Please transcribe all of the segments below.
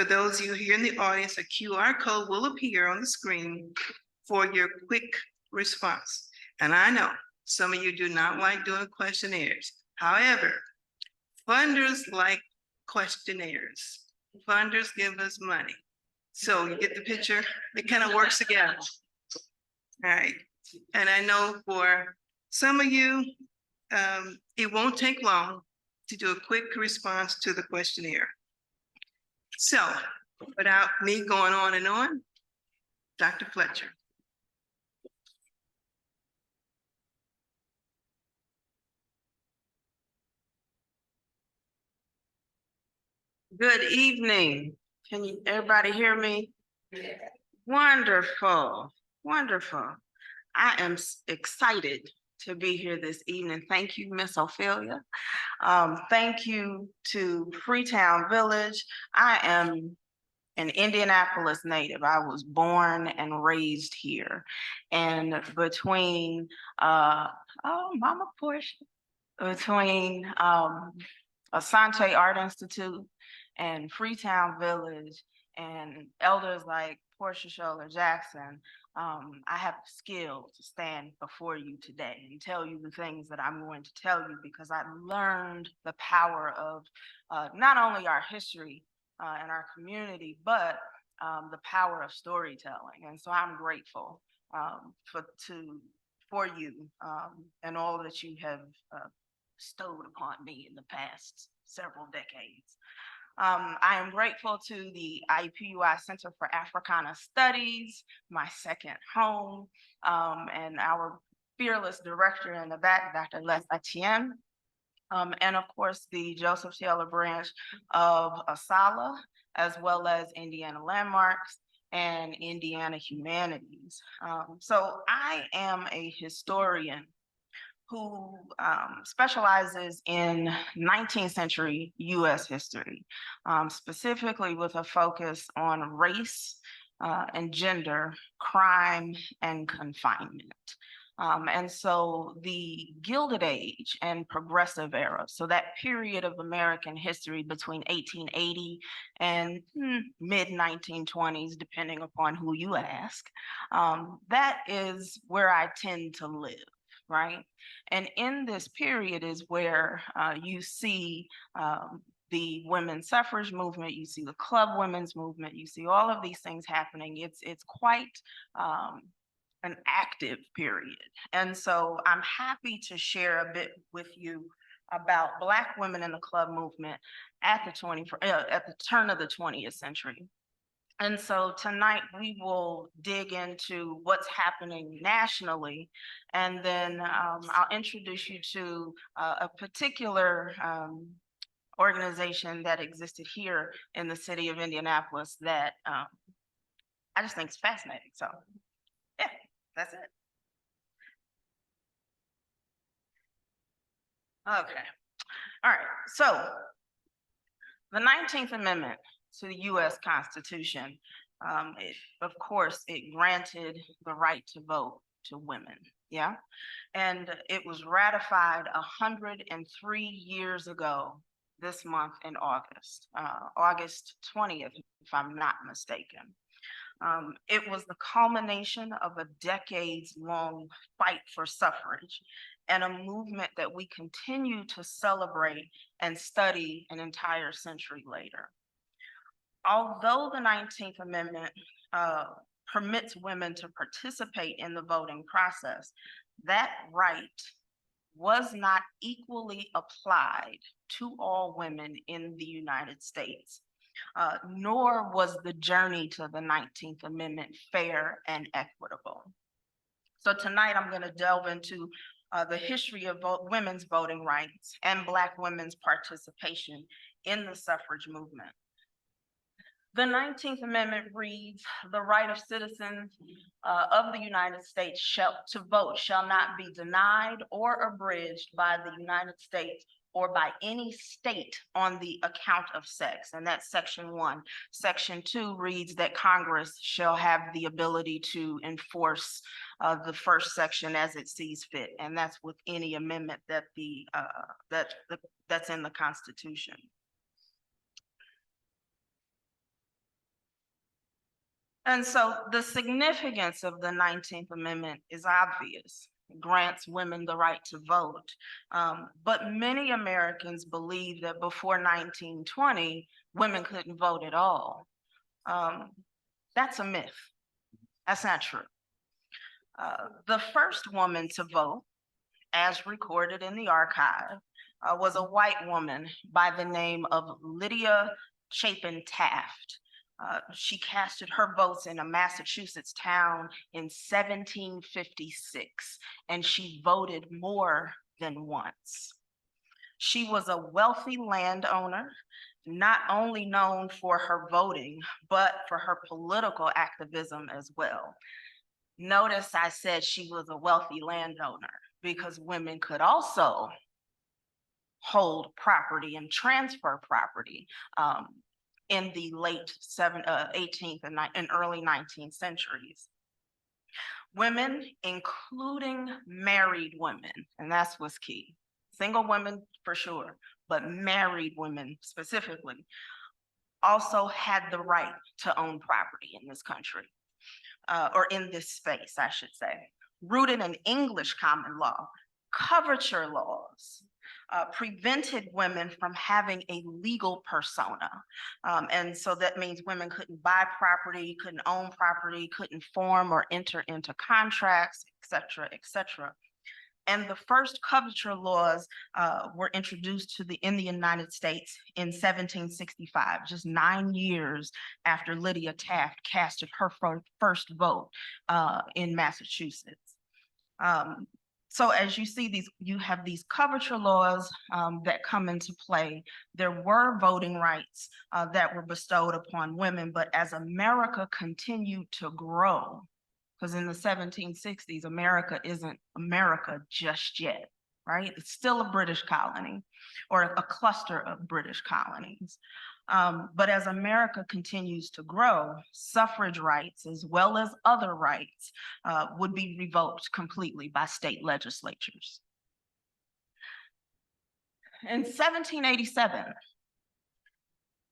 For those of you here in the audience, a QR code will appear on the screen for your quick response. And I know some of you do not like doing questionnaires. However, funders like questionnaires. Funders give us money. So you get the picture, it kind of works together. All right. And I know for some of you, it won't take long to do a quick response to the questionnaire. So without me going on and on, Dr. Fletcher. Good evening. Can you, everybody hear me? Yeah. Wonderful, wonderful. I am excited to be here this evening. Thank you, Miss Ophelia. Thank you to Freetown Village. I am an Indianapolis native. I was born and raised here. And between, Mama Portia, between Asante Art Institute and Freetown Village and elders like Portia Scholler Jackson, I have the skill to stand before you today and tell you the things that I'm going to tell you because I learned the power of not only our history and our community, but the power of storytelling. And so I'm grateful for you and all that you have bestowed upon me in the past several decades. I am grateful to the IUPUI Center for Africana Studies, my second home, and our fearless director in the back, Dr. Les Etienne, and of course the Joseph Taylor branch of ASALA, as well as Indiana Landmarks and Indiana Humanities. So I am a historian who specializes in 19th century US history, specifically with a focus on race and gender, crime and confinement. And so the Gilded Age and Progressive Era, so that period of American history between 1880 and mid-1920s, depending upon who you ask, that is where I tend to live. Right. And in this period is where you see the women's suffrage movement, you see the club women's movement, you see all of these things happening. It's quite an active period. And so I'm happy to share a bit with you about Black women in the club movement at the turn of the 20th century. And so tonight we will dig into what's happening nationally, and then I'll introduce you to a particular organization that existed here in the city of Indianapolis that I just think is fascinating. So yeah, that's it. Okay, all right, so the 19th Amendment to the US Constitution, of course, it granted the right to vote to women, yeah? And it was ratified 103 years ago this month in August, August 20th, if I'm not mistaken. It was the culmination of a decades-long fight for suffrage and a movement that we continue to celebrate and study an entire century later. Although the 19th Amendment permits women to participate in the voting process, that right was not equally applied to all women in the United States, nor was the journey to the 19th Amendment fair and equitable. So tonight I'm going to delve into the history of women's voting rights and Black women's participation in the suffrage movement. The 19th Amendment reads, the right of citizens of the United States to vote shall not be denied or abridged by the United States or by any state on the account of sex. And that's section 1. Section 2 reads that Congress shall have the ability to enforce the first section as it sees fit. And that's with any amendment that that's in the Constitution. And so the significance of the 19th Amendment is obvious. It grants women the right to vote. But many Americans believe that before 1920, women couldn't vote at all. That's a myth. That's not true. The first woman to vote, as recorded in the archive, was a white woman by the name of Lydia Chapin Taft. She casted her votes in a Massachusetts town in 1756, and she voted more than once. She was a wealthy landowner, not only known for her voting, but for her political activism as well. Notice I said she was a wealthy landowner because women could also hold property and transfer property in the late 18th and early 19th centuries. Women, including married women, and that's what's key. Single women for sure, but married women specifically, also had the right to own property in this country, or in this space, I should say. Rooted in English common law, coverture laws prevented women from having a legal persona. And so that means women couldn't buy property, couldn't own property, couldn't form or enter into contracts, et cetera, et cetera. And the first coverture laws were introduced in the United States in 1765, just 9 years after Lydia Taft casted her first vote in Massachusetts. So as you see, you have these coverture laws that come into play. There were voting rights that were bestowed upon women, but as America continued to grow, because in the 1760s, America isn't America just yet, right? It's still a British colony or a cluster of British colonies. But as America continues to grow, suffrage rights, as well as other rights, would be revoked completely by state legislatures. In 1787,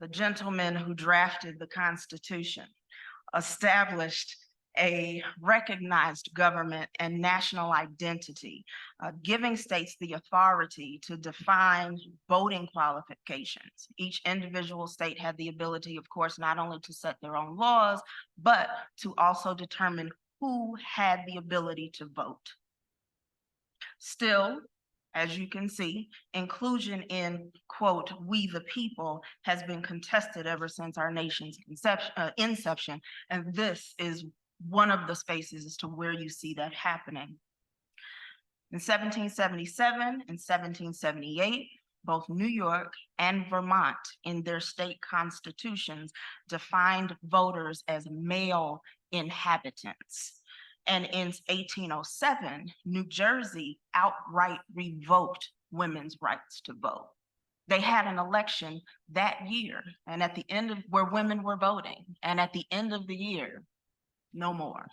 the gentleman who drafted the Constitution established a recognized government and national identity, giving states the authority to define voting qualifications. Each individual state had the ability, of course, not only to set their own laws, but to also determine who had the ability to vote. Still, as you can see, inclusion in, quote, "we the people" has been contested ever since our nation's inception, and this is one of the spaces as to where you see that happening. In 1777 and 1778, both New York and Vermont in their state constitutions defined voters as male inhabitants. And in 1807, New Jersey outright revoked women's rights to vote. They had an election that year, and at the end of where women were voting, and at the end of the year, no more.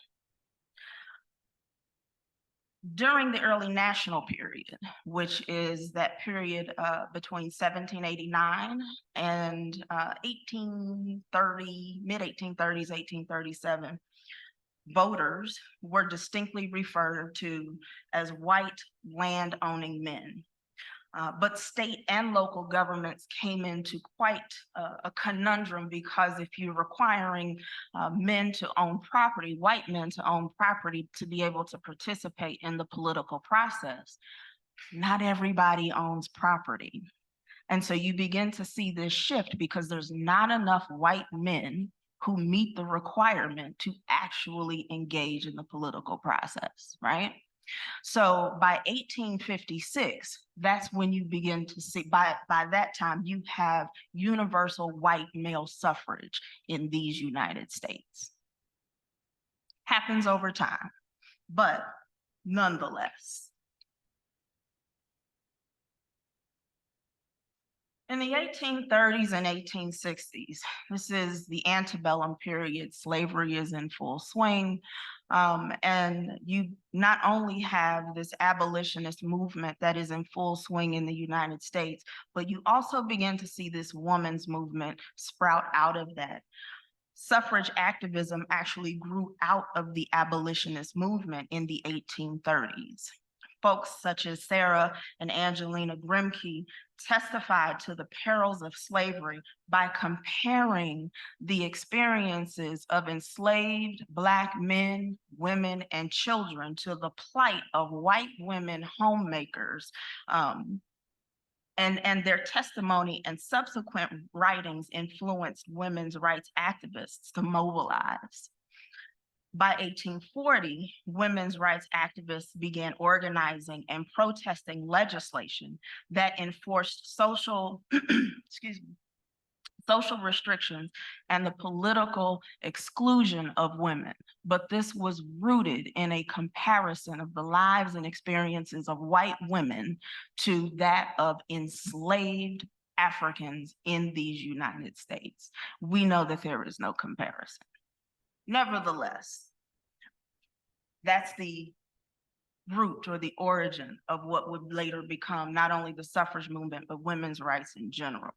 During the early national period, which is that period between 1789 and 1830, mid-1830s, 1837, voters were distinctly referred to as white land-owning men. But state and local governments came into quite a conundrum, because if you're requiring men to own property, white men to own property to be able to participate in the political process, not everybody owns property. And so you begin to see this shift because there's not enough white men who meet the requirement to actually engage in the political process, right? So by 1856, that's when you begin to see, by that time, you have universal white male suffrage in these United States. Happens over time, but nonetheless. In the 1830s and 1860s, this is the antebellum period, slavery is in full swing. And you not only have this abolitionist movement that is in full swing in the United States, but you also begin to see this women's movement sprout out of that. Suffrage activism actually grew out of the abolitionist movement in the 1830s. Folks such as Sarah and Angelina Grimke testified to the perils of slavery by comparing the experiences of enslaved Black men, women, and children to the plight of white women homemakers. And their testimony and subsequent writings influenced women's rights activists to mobilize. By 1840, women's rights activists began organizing and protesting legislation that enforced social, excuse me, social restrictions and the political exclusion of women. But this was rooted in a comparison of the lives and experiences of white women to that of enslaved Africans in these United States. We know that there is no comparison. Nevertheless, that's the root or the origin of what would later become not only the suffrage movement, but women's rights in general.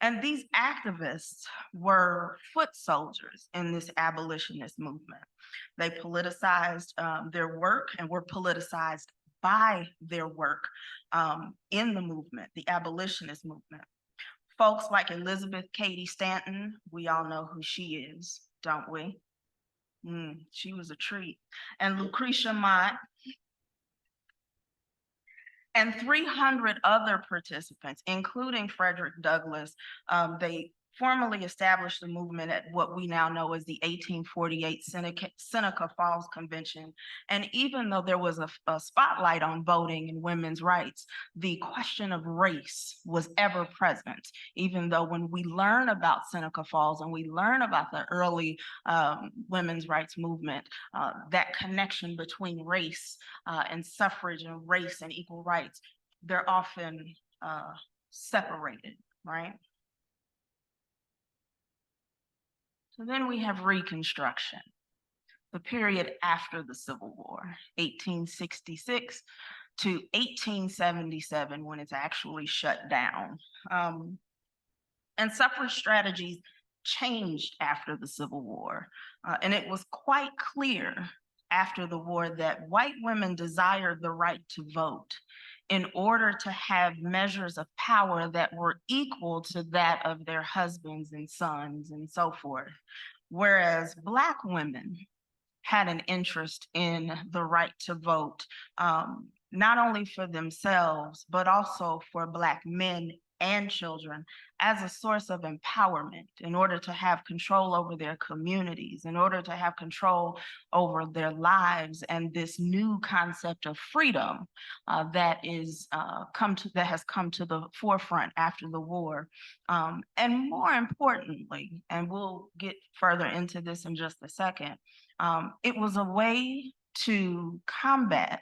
And these activists were foot soldiers in this abolitionist movement. They politicized their work and were politicized by their work in the movement, the abolitionist movement. Folks like Elizabeth Cady Stanton, we all know who she is, don't we? She was a treat. And Lucretia Mott, and 300 other participants, including Frederick Douglass. They formally established the movement at what we now know as the 1848 Seneca Falls Convention. And even though there was a spotlight on voting and women's rights, the question of race was ever present. Even though when we learn about Seneca Falls and we learn about the early women's rights movement, that connection between race and suffrage and race and equal rights, they're often separated, right? So then we have Reconstruction, the period after the Civil War, 1866 to 1877, when it's actually shut down. And suffrage strategies changed after the Civil War. And it was quite clear after the war that white women desired the right to vote in order to have measures of power that were equal to that of their husbands and sons and so forth. Whereas Black women had an interest in the right to vote, not only for themselves, but also for Black men and children as a source of empowerment in order to have control over their communities, in order to have control over their lives, and this new concept of freedom that has come to the forefront after the war. And more importantly, and we'll get further into this in just a second, it was a way to combat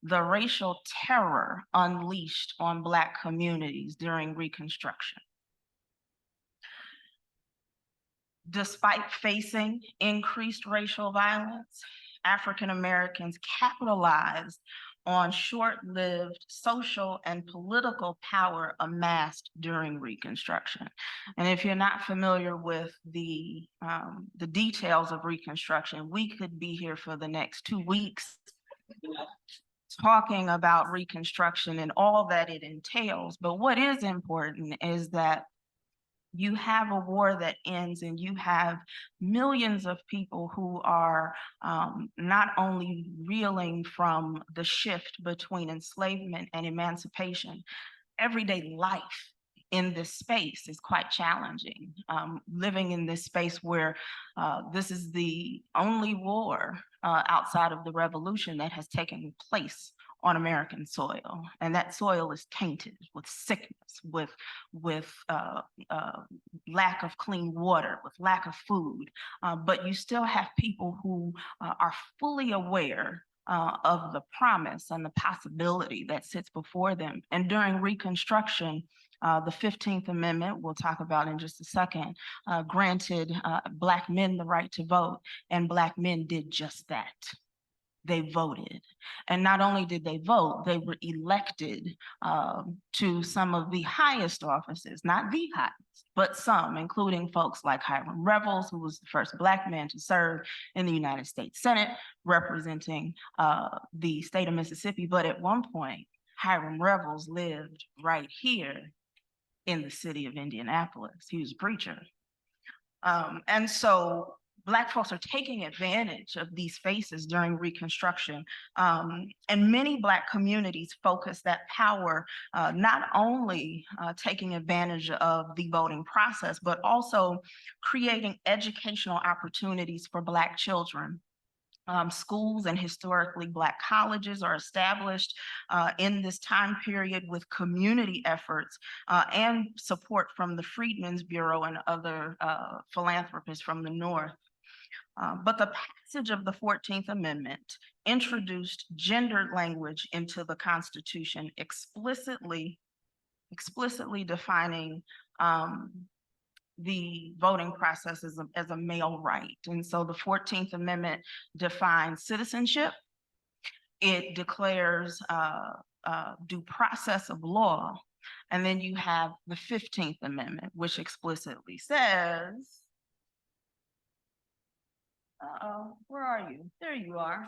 the racial terror unleashed on Black communities during Reconstruction. Despite facing increased racial violence, African Americans capitalized on short-lived social and political power amassed during Reconstruction. And if you're not familiar with the details of Reconstruction, we could be here for the next 2 weeks talking about Reconstruction and all that it entails. But what is important is that you have a war that ends and you have millions of people who are not only reeling from the shift between enslavement and emancipation, everyday life in this space is quite challenging. Living in this space where this is the only war outside of the revolution that has taken place on American soil, and that soil is tainted with sickness, with lack of clean water, with lack of food, but you still have people who are fully aware of the promise and the possibility that sits before them. And during Reconstruction, the 15th Amendment, we'll talk about in just a second, granted Black men the right to vote, and Black men did just that. they voted. And not only did they vote, they were elected to some of the highest offices, not the highest, but some, including folks like Hiram Revels, who was the first Black man to serve in the United States Senate, representing the state of Mississippi. But at one point, Hiram Revels lived right here in the city of Indianapolis. He was a preacher. And so Black folks are taking advantage of these spaces during Reconstruction. And many Black communities focus that power, not only taking advantage of the voting process, but also creating educational opportunities for Black children. Schools and historically Black colleges are established in this time period with community efforts and support from the Freedmen's Bureau and other philanthropists from the North. But the passage of the 14th Amendment introduced gendered language into the Constitution, explicitly defining the voting process as a male right. And so the 14th Amendment defines citizenship. It declares due process of law. And then you have the 15th Amendment, which explicitly says, where are you? There you are.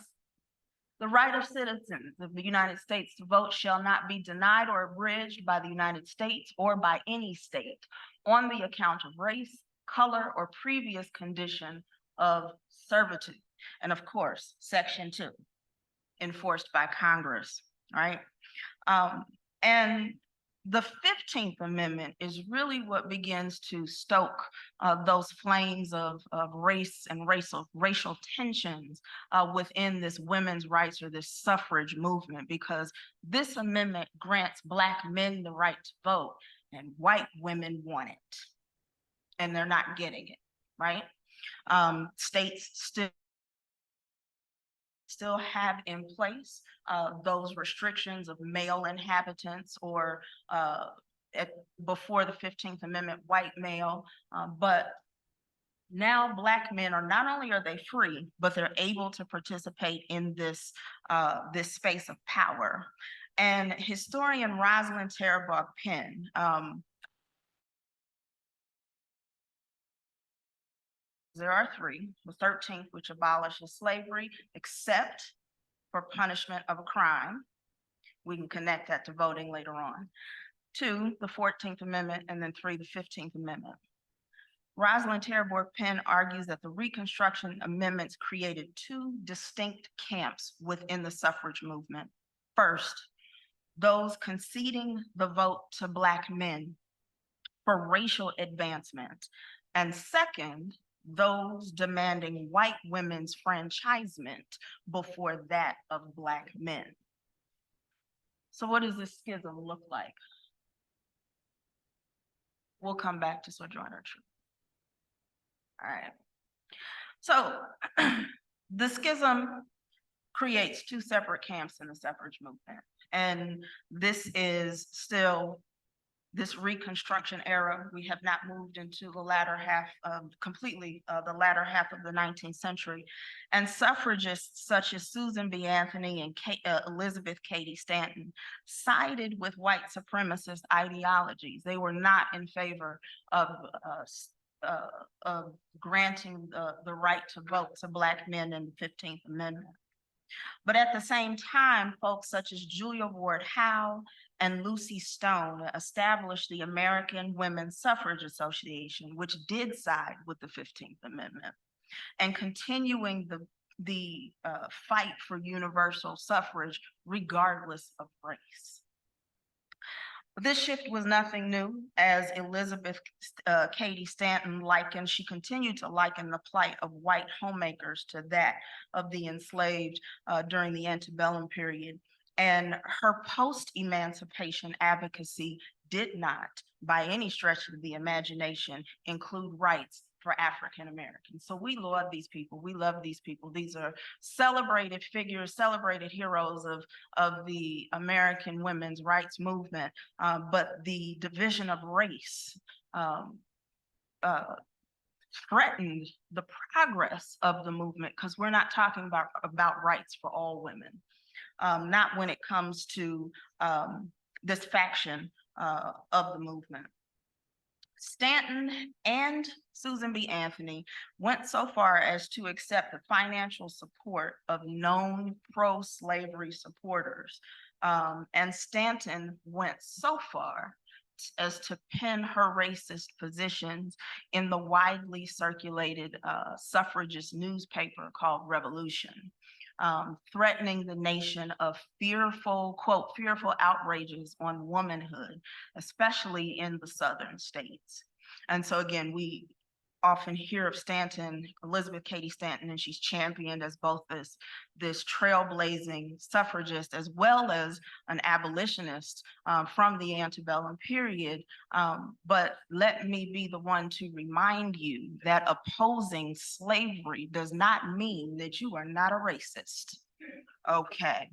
The right of citizens of the United States to vote shall not be denied or abridged by the United States or by any state on the account of race, color, or previous condition of servitude. And of course, Section 2, enforced by Congress, right? And the 15th Amendment is really what begins to stoke those flames of race and racial tensions within this women's rights or this suffrage movement, because this amendment grants Black men the right to vote and white women want it, and they're not getting it, right? States still have in place those restrictions of male inhabitants or before the 15th Amendment, white male, but now Black men are not only are they free, but they're able to participate in this, this space of power. And historian Rosalind Terabog Penn, there are three: the 13th, which abolishes slavery, except for punishment of a crime. We can connect that to voting later on. 2, the 14th Amendment, and then 3, the 15th Amendment. Rosalind Terabog Penn argues that the Reconstruction amendments created two distinct camps within the suffrage movement. First, those conceding the vote to Black men for racial advancement. And second, those demanding white women's franchisement before that of Black men. So what does this schism look like? We'll come back to Sojourner Truth. All right. So the schism creates two separate camps in the suffrage movement. And this is still this Reconstruction era. We have not moved into the latter half of the latter half of the 19th century. And suffragists such as Susan B. Anthony and Elizabeth Cady Stanton sided with white supremacist ideologies. They were not in favor of granting the right to vote to Black men in the 15th Amendment. But at the same time, folks such as Julia Ward Howe and Lucy Stone established the American Women's Suffrage Association, which did side with the 15th Amendment, and continuing the fight for universal suffrage regardless of race. This shift was nothing new, as Elizabeth Cady Stanton she continued to liken the plight of white homemakers to that of the enslaved during the antebellum period. And her post-emancipation advocacy did not, by any stretch of the imagination, include rights for African Americans. So we love these people. We love these people. These are celebrated figures, celebrated heroes of the American women's rights movement. But the division of race threatened the progress of the movement, because we're not talking about rights for all women. Not when it comes to this faction of the movement. Stanton and Susan B. Anthony went so far as to accept the financial support of known pro-slavery supporters. And Stanton went so far as to pin her racist positions in the widely circulated suffragist newspaper called Revolution. Threatening the nation of fearful, quote, fearful outrages on womanhood, especially in the southern states. And so again, we often hear of Stanton, Elizabeth Cady Stanton, and she's championed as both this trailblazing suffragist as well as an abolitionist from the antebellum period. But let me be the one to remind you that opposing slavery does not mean that you are not a racist. Okay.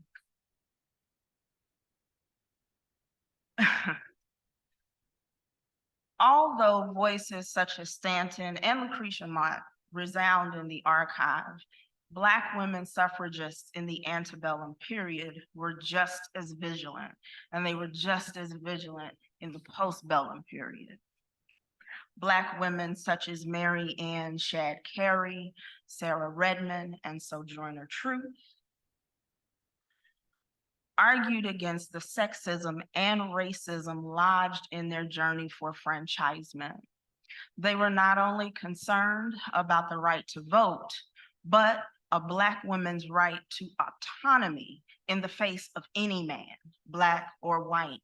Although voices such as Stanton and Lucretia Mott resound in the archive, Black women suffragists in the antebellum period were just as vigilant, and they were just as vigilant in the postbellum period. Black women such as Mary Ann Shadd Cary, Sarah Redmond, and Sojourner Truth argued against the sexism and racism lodged in their journey for franchisement. They were not only concerned about the right to vote, but a Black woman's right to autonomy in the face of any man, Black or white.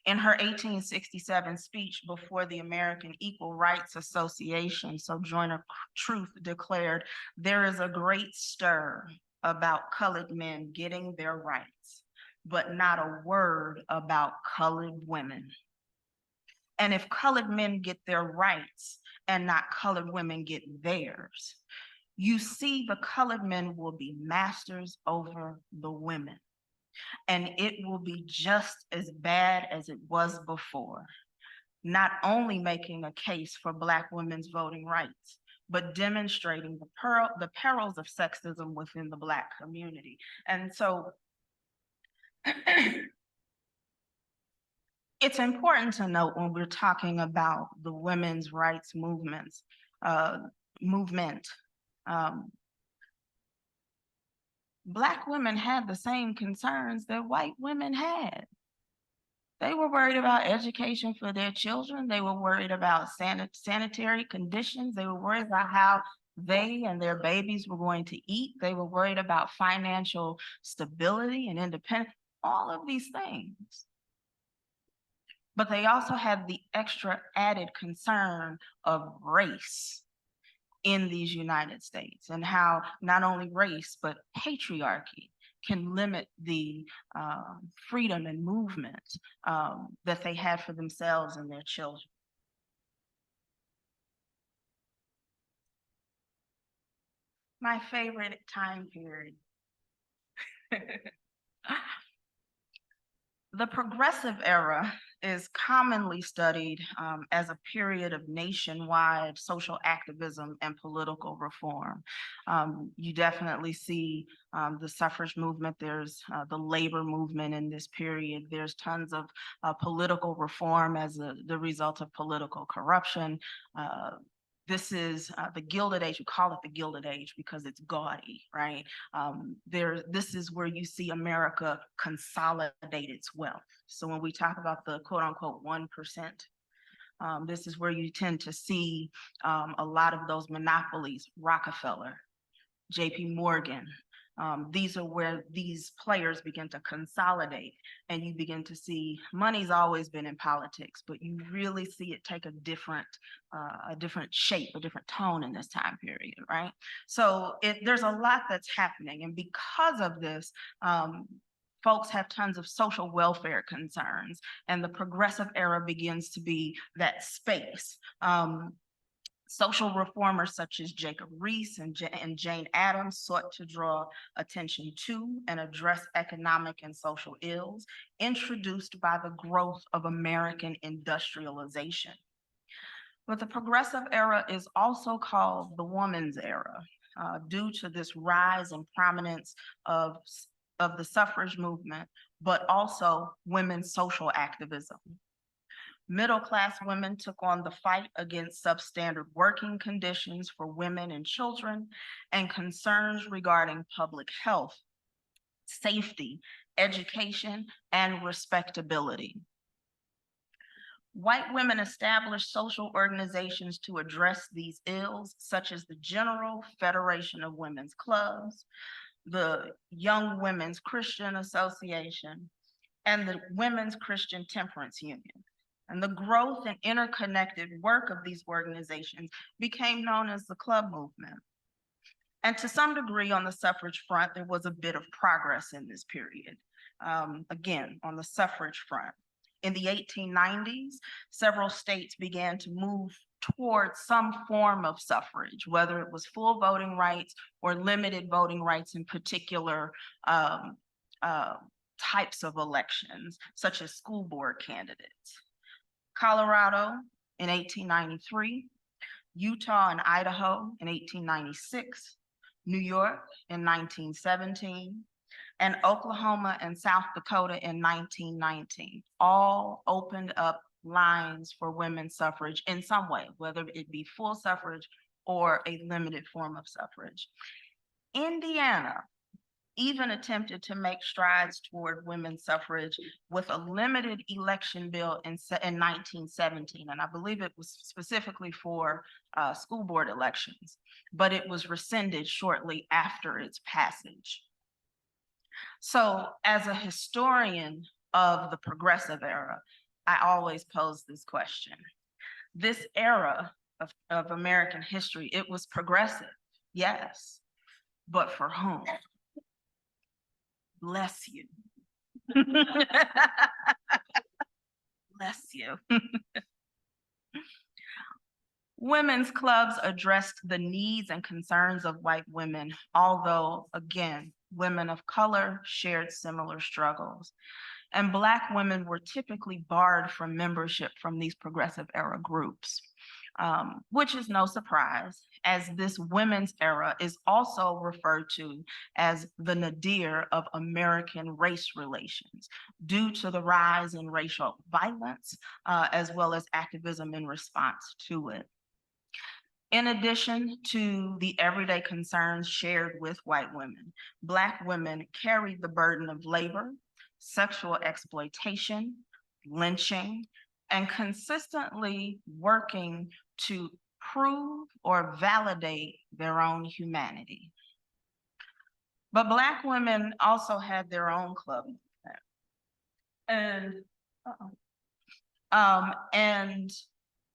In her 1867 speech before the American Equal Rights Association, Sojourner Truth declared, "There is a great stir about colored men getting their rights, but not a word about colored women. And if colored men get their rights and not colored women get theirs, you see the colored men will be masters over the women. And it will be just as bad as it was before, not only making a case for Black women's voting rights, but demonstrating the perils of sexism within the Black community." And so it's important to note when we're talking about the women's rights movement, Black women had the same concerns that white women had. They were worried about education for their children. They were worried about sanitary conditions. They were worried about how they and their babies were going to eat. They were worried about financial stability and independence, all of these things. But they also had the extra added concern of race in these United States, and how not only race, but patriarchy can limit the freedom and movement that they had for themselves and their children. My favorite time period. The Progressive Era is commonly studied as a period of nationwide social activism and political reform. You definitely see the suffrage movement. There's the labor movement in this period. There's tons of political reform as the result of political corruption. This is the Gilded Age. We call it the Gilded Age because it's gaudy, right? This is where you see America consolidate its wealth. So when we talk about the quote unquote 1%, this is where you tend to see a lot of those monopolies, Rockefeller, JP Morgan. These are where these players begin to consolidate, and you begin to see money's always been in politics, but you really see it take a different shape, a different tone in this time period, right? So there's a lot that's happening, and because of this, folks have tons of social welfare concerns, and the Progressive Era begins to be that space. Social reformers such as Jacob Riis and Jane Addams sought to draw attention to and address economic and social ills introduced by the growth of American industrialization. But the progressive era is also called the woman's era, due to this rise in prominence of, of the suffrage movement, but also women's social activism. Middle-class women took on the fight against substandard working conditions for women and children and concerns regarding public health, safety, education, and respectability. White women established social organizations to address these ills, such as the General Federation of Women's Clubs, the Young Women's Christian Association, and the Women's Christian Temperance Union. And the growth and interconnected work of these organizations became known as the club movement. And to some degree on the suffrage front, there was a bit of progress in this period. Again, on the suffrage front. In the 1890s, several states began to move towards some form of suffrage, whether it was full voting rights or limited voting rights in particular types of elections, such as school board candidates. Colorado in 1893, Utah and Idaho in 1896, New York in 1917, and Oklahoma and South Dakota in 1919, all opened up lines for women's suffrage in some way, whether it be full suffrage or a limited form of suffrage. Indiana even attempted to make strides toward women's suffrage with a limited election bill in 1917, and I believe it was specifically for school board elections, but it was rescinded shortly after its passage. So as a historian of the progressive era, I always pose this question. This era of American history, it was progressive, yes, but for whom? Bless you. Bless you. Women's clubs addressed the needs and concerns of white women, although, again, women of color shared similar struggles. And Black women were typically barred from membership from these progressive era groups, which is no surprise, as this women's era is also referred to as the nadir of American race relations due to the rise in racial violence, as well as activism in response to it. In addition to the everyday concerns shared with white women, Black women carried the burden of labor, sexual exploitation, lynching, and consistently working to prove or validate their own humanity. But Black women also had their own club and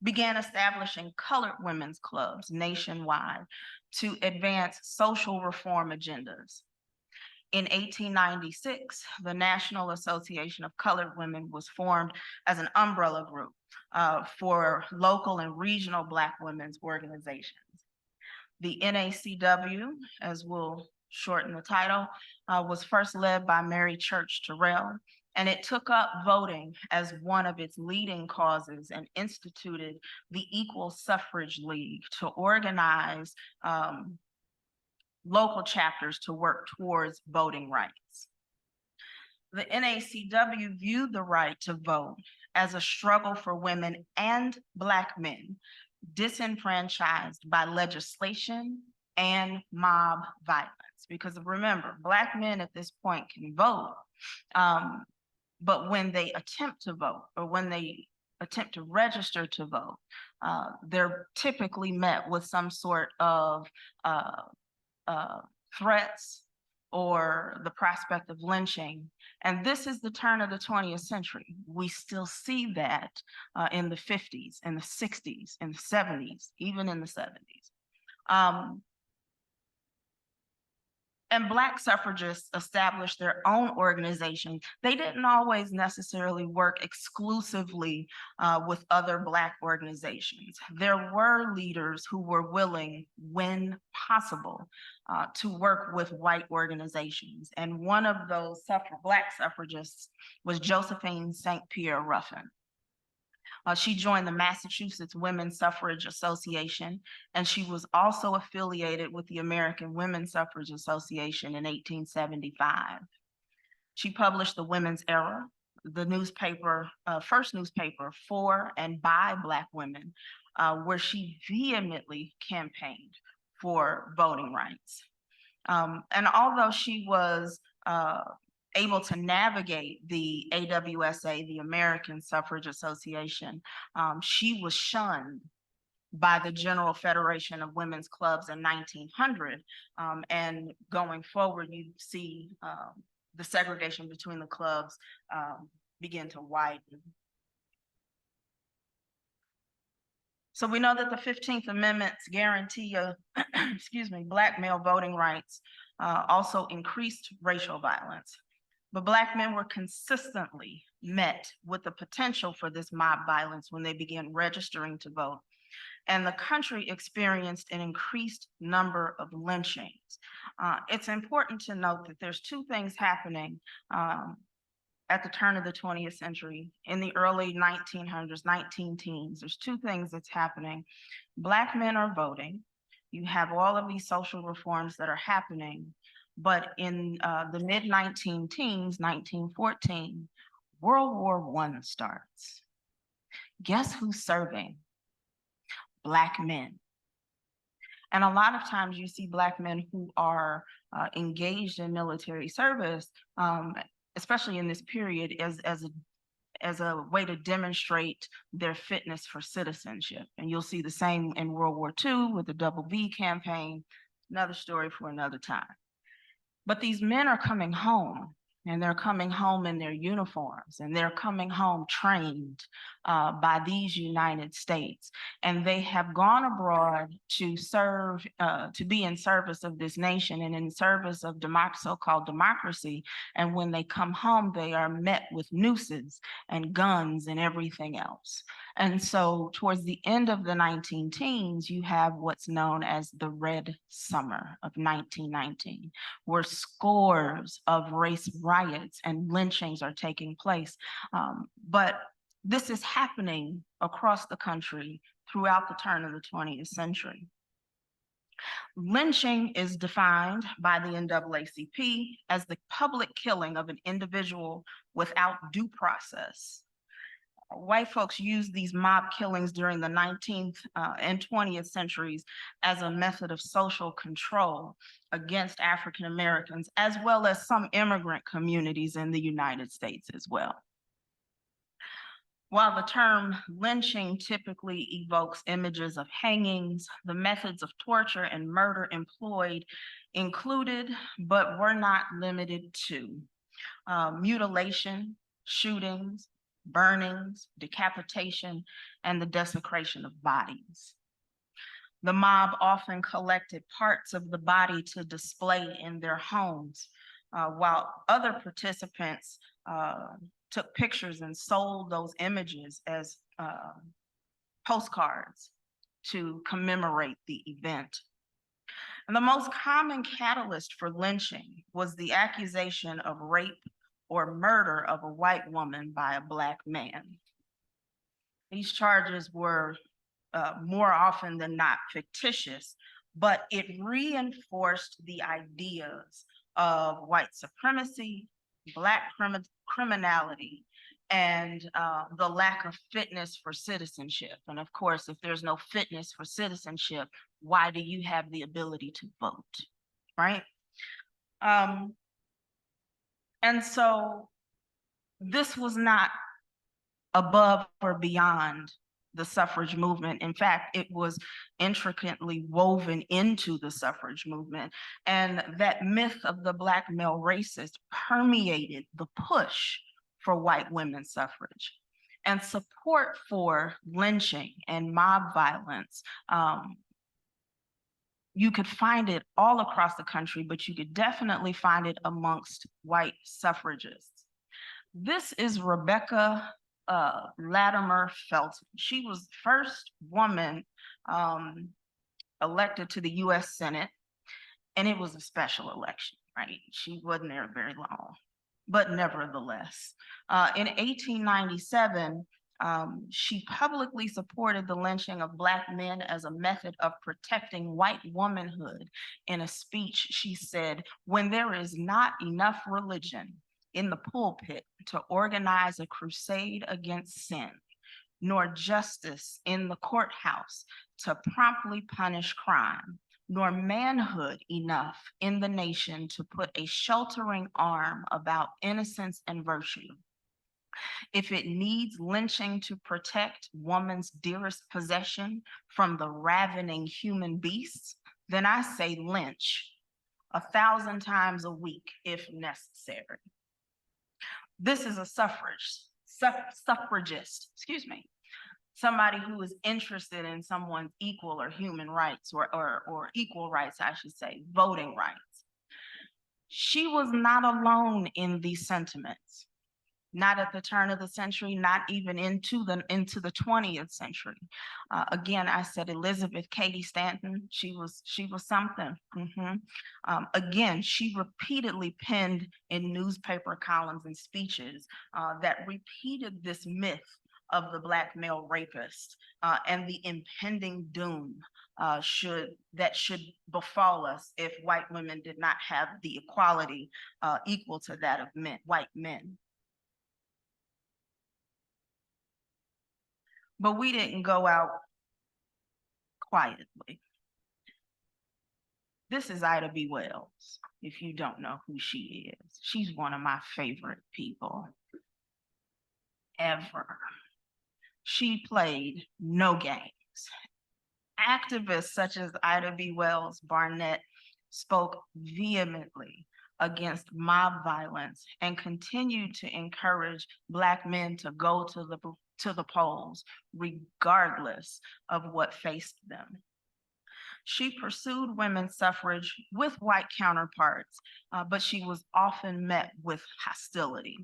began establishing colored women's clubs nationwide to advance social reform agendas. In 1896, the National Association of Colored Women was formed as an umbrella group for local and regional Black women's organizations. The NACW, as we'll shorten the title, was first led by Mary Church Terrell, and it took up voting as one of its leading causes and instituted the Equal Suffrage League to organize local chapters to work towards voting rights. The NACW viewed the right to vote as a struggle for women and Black men disenfranchised by legislation and mob violence. Because remember, Black men at this point can vote, but when they attempt to vote or when they attempt to register to vote, they're typically met with some sort of threats or the prospect of lynching. And this is the turn of the 20th century. We still see that in the 50s, in the 60s, in the 70s, even in the 70s. And Black suffragists established their own organizations. They didn't always necessarily work exclusively with other Black organizations. There were leaders who were willing, when possible, to work with white organizations. And one of those Black suffragists was Josephine St. Pierre Ruffin. She joined the Massachusetts Women's Suffrage Association, and she was also affiliated with the American Women's Suffrage Association in 1875. She published the Women's Era, the newspaper, first newspaper for and by Black women, where she vehemently campaigned for voting rights. And although she was able to navigate the AWSA, the American Suffrage Association, she was shunned by the General Federation of Women's Clubs in 1900. And going forward, you see the segregation between the clubs begin to widen. So we know that the 15th Amendment's guarantee of, excuse me, Black male voting rights also increased racial violence. But Black men were consistently met with the potential for this mob violence when they began registering to vote. And the country experienced an increased number of lynchings. It's important to note that there's two things happening at the turn of the 20th century, in the early 1900s, 19-teens. There's two things that's happening. Black men are voting. You have all of these social reforms that are happening. But in the mid-19-teens, 1914, World War I starts. Guess who's serving? Black men. And a lot of times you see Black men who are engaged in military service, especially in this period, as a way to demonstrate their fitness for citizenship. And you'll see the same in World War II with the Double V campaign, another story for another time. But these men are coming home, and they're coming home in their uniforms, and they're coming home trained by these United States. And they have gone abroad to serve, to be in service of this nation and in service of so-called democracy. And when they come home, they are met with nooses and guns and everything else. And so towards the end of the 19-teens, you have what's known as the Red Summer of 1919, where scores of race riots and lynchings are taking place. But this is happening across the country throughout the turn of the 20th century. Lynching is defined by the NAACP as the public killing of an individual without due process. White folks used these mob killings during the 19th and 20th centuries as a method of social control against African Americans, as well as some immigrant communities in the United States as well. While the term lynching typically evokes images of hangings, the methods of torture and murder employed included, but were not limited to, mutilation, shootings, burnings, decapitation, and the desecration of bodies. The mob often collected parts of the body to display in their homes, while other participants took pictures and sold those images as postcards to commemorate the event. And the most common catalyst for lynching was the accusation of rape or murder of a white woman by a Black man. These charges were more often than not fictitious, but it reinforced the ideas of white supremacy, Black criminality, and the lack of fitness for citizenship. And of course, if there's no fitness for citizenship, why do you have the ability to vote, right? And so this was not above or beyond the suffrage movement. In fact, it was intricately woven into the suffrage movement. And that myth of the Black male racist permeated the push for white women's suffrage. And support for lynching and mob violence, you could find it all across the country, but you could definitely find it amongst white suffragists. This is Rebecca Latimer Felton. She was the first woman elected to the US Senate, and it was a special election, right? She wasn't there very long, but nevertheless. In 1897, She publicly supported the lynching of Black men as a method of protecting white womanhood. In a speech, she said, "When there is not enough religion in the pulpit to organize a crusade against sin, nor justice in the courthouse to promptly punish crime, nor manhood enough in the nation to put a sheltering arm about innocence and virtue. If it needs lynching to protect woman's dearest possession from the ravening human beasts, then I say lynch 1,000 times a week if necessary." This is a suffragist, somebody who is interested in someone's equal or human rights, or equal rights, I should say, voting rights. She was not alone in these sentiments. Not at the turn of the century, not even into the 20th century. Again, I said Elizabeth Cady Stanton. She was something. Again, she repeatedly penned in newspaper columns and speeches that repeated this myth of the Black male rapist and the impending doom that should befall us if white women did not have the equality equal to that of white men. But we didn't go out quietly. This is Ida B. Wells, if you don't know who she is. She's one of my favorite people ever. She played no games. Activists such as Ida B. Wells Barnett spoke vehemently against mob violence and continued to encourage Black men to go to the polls, regardless of what faced them. She pursued women's suffrage with white counterparts, but she was often met with hostility.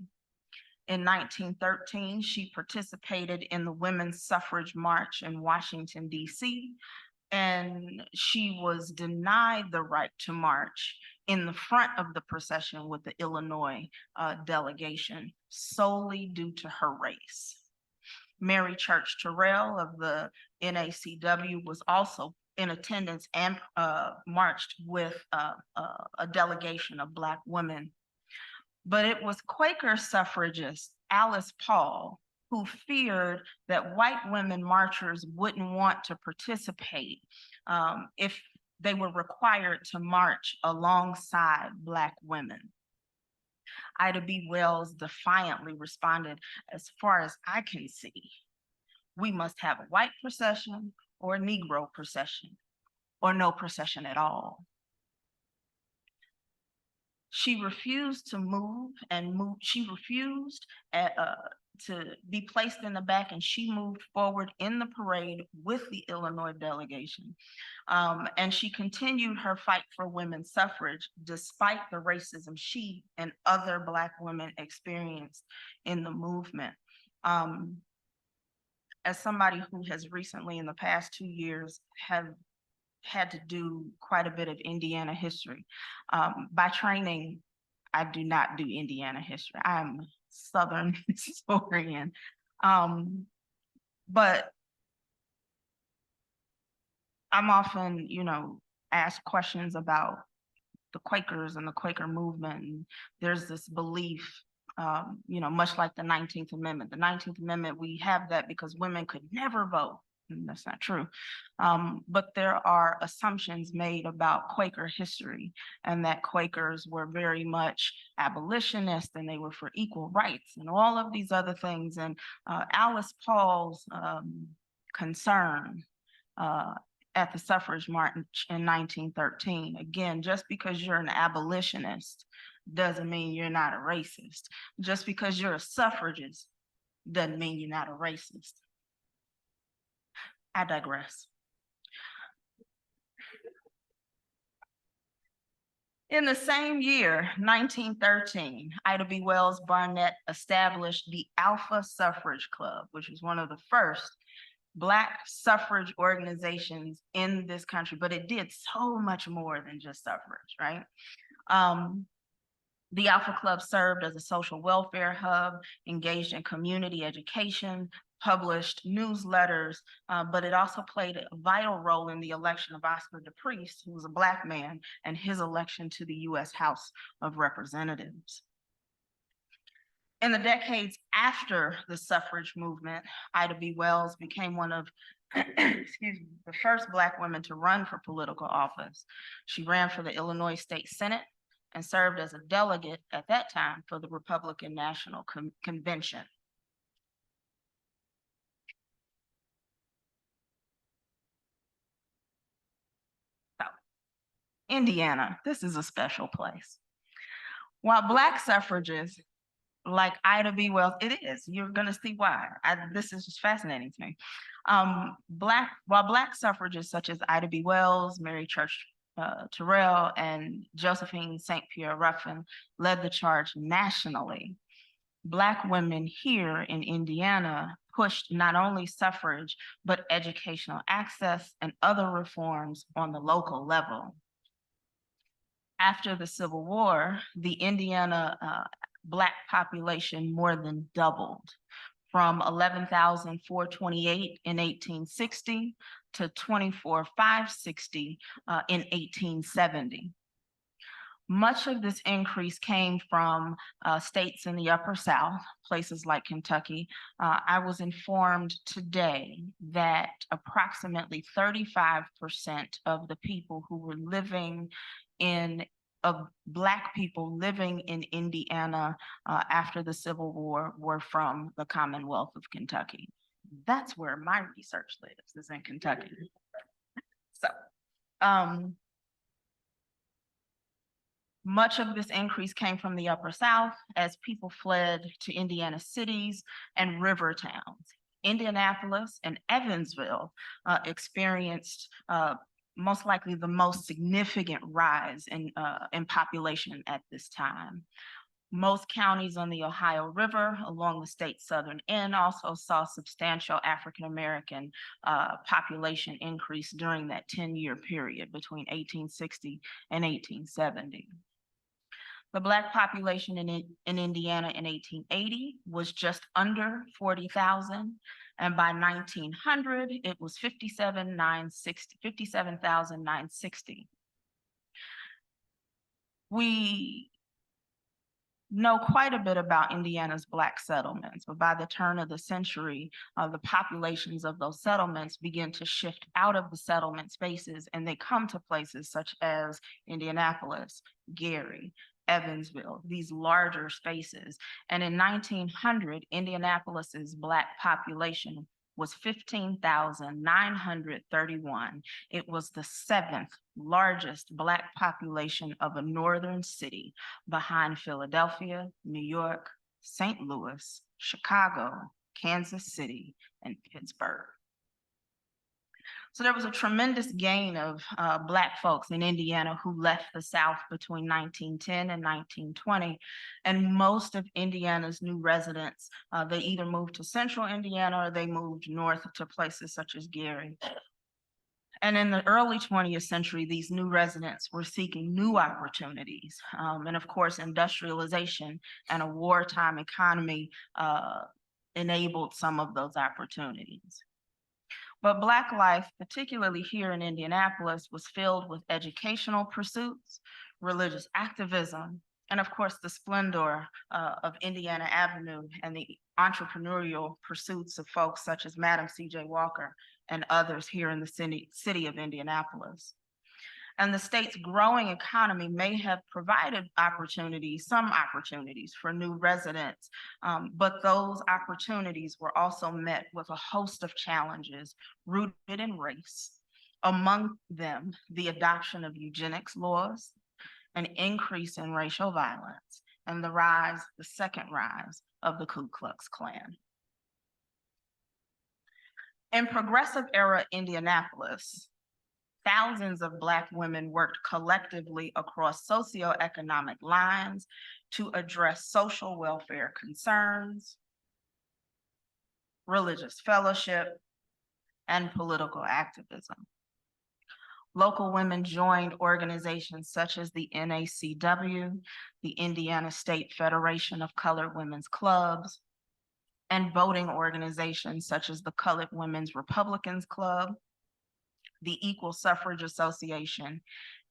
In 1913, she participated in the Women's Suffrage March in Washington, D.C., and she was denied the right to march in the front of the procession with the Illinois delegation solely due to her race. Mary Church Terrell of the NACW was also in attendance and marched with a delegation of Black women. But it was Quaker suffragist Alice Paul who feared that white women marchers wouldn't want to participate if they were required to march alongside Black women. Ida B. Wells defiantly responded, "As far as I can see, we must have a white procession or a Negro procession, or no procession at all." She refused to she refused to be placed in the back, and she moved forward in the parade with the Illinois delegation. And she continued her fight for women's suffrage despite the racism she and other Black women experienced in the movement. As somebody who has recently, in the past 2 years, have had to do quite a bit of Indiana history. By training, I do not do Indiana history. I'm a Southern historian. But I'm often, asked questions about the Quakers and the Quaker movement. And there's this belief, much like the 19th Amendment. The 19th Amendment, we have that because women could never vote. And that's not true. But there are assumptions made about Quaker history, and that Quakers were very much abolitionists and they were for equal rights and all of these other things. And Alice Paul's concern at the suffrage march in 1913, again, just because you're an abolitionist doesn't mean you're not a racist. Just because you're a suffragist doesn't mean you're not a racist. I digress. In the same year, 1913, Ida B. Wells Barnett established the Alpha Suffrage Club, which was one of the first Black suffrage organizations in this country, but it did so much more than just suffrage, right? The Alpha Club served as a social welfare hub, engaged in community education, published newsletters, but it also played a vital role in the election of Oscar DePriest, who was a Black man, and his election to the U.S. House of Representatives. In the decades after the suffrage movement, Ida B. Wells became one of excuse me, the first Black women to run for political office. She ran for the Illinois State Senate and served as a delegate at that time for the Republican National Convention. So, Indiana, this is a special place. While Black suffragists like Ida B. Wells, it is, you're gonna see why. This is just fascinating to me. While Black suffragists such as Ida B. Wells, Mary Church Terrell, and Josephine St. Pierre Ruffin led the charge nationally, Black women here in Indiana pushed not only suffrage, but educational access and other reforms on the local level. After the Civil War, the Indiana Black population more than doubled, from 11,428 in 1860 to 24,560 in 1870. Much of this increase came from states in the Upper South, places like Kentucky. I was informed today that approximately 35% of the people who were living of Black people living in Indiana after the Civil War were from the Commonwealth of Kentucky. That's where my research lives, is in Kentucky. So, much of this increase came from the Upper South as people fled to Indiana cities and river towns. Indianapolis and Evansville experienced most likely the most significant rise in population at this time. Most counties on the Ohio River along the state's southern end also saw substantial African-American population increase during that 10-year period between 1860 and 1870. The Black population in Indiana in 1880 was just under 40,000, and by 1900, it was 57,960. We know quite a bit about Indiana's Black settlements, but by the turn of the century, the populations of those settlements begin to shift out of the settlement spaces, and they come to places such as Indianapolis, Gary, Evansville, these larger spaces. And in 1900, Indianapolis's Black population was 15,931. It was the 7th largest Black population of a northern city, behind Philadelphia, New York, St. Louis, Chicago, Kansas City, and Pittsburgh. So there was a tremendous gain of Black folks in Indiana who left the South between 1910 and 1920. And most of Indiana's new residents, they either moved to central Indiana or they moved north to places such as Gary. And in the early 20th century, these new residents were seeking new opportunities. And of course, industrialization and a wartime economy enabled some of those opportunities. But Black life, particularly here in Indianapolis, was filled with educational pursuits, religious activism, and of course, the splendor of Indiana Avenue and the entrepreneurial pursuits of folks such as Madam C.J. Walker and others here in the city of Indianapolis. And the state's growing economy may have provided some opportunities for new residents, but those opportunities were also met with a host of challenges rooted in race. Among them, the adoption of eugenics laws, an increase in racial violence, and the second rise of the Ku Klux Klan. In progressive era Indianapolis, thousands of Black women worked collectively across socioeconomic lines to address social welfare concerns, religious fellowship, and political activism. Local women joined organizations such as the NACW, the Indiana State Federation of Colored Women's Clubs, and voting organizations such as the Colored Women's Republicans Club, the Equal Suffrage Association,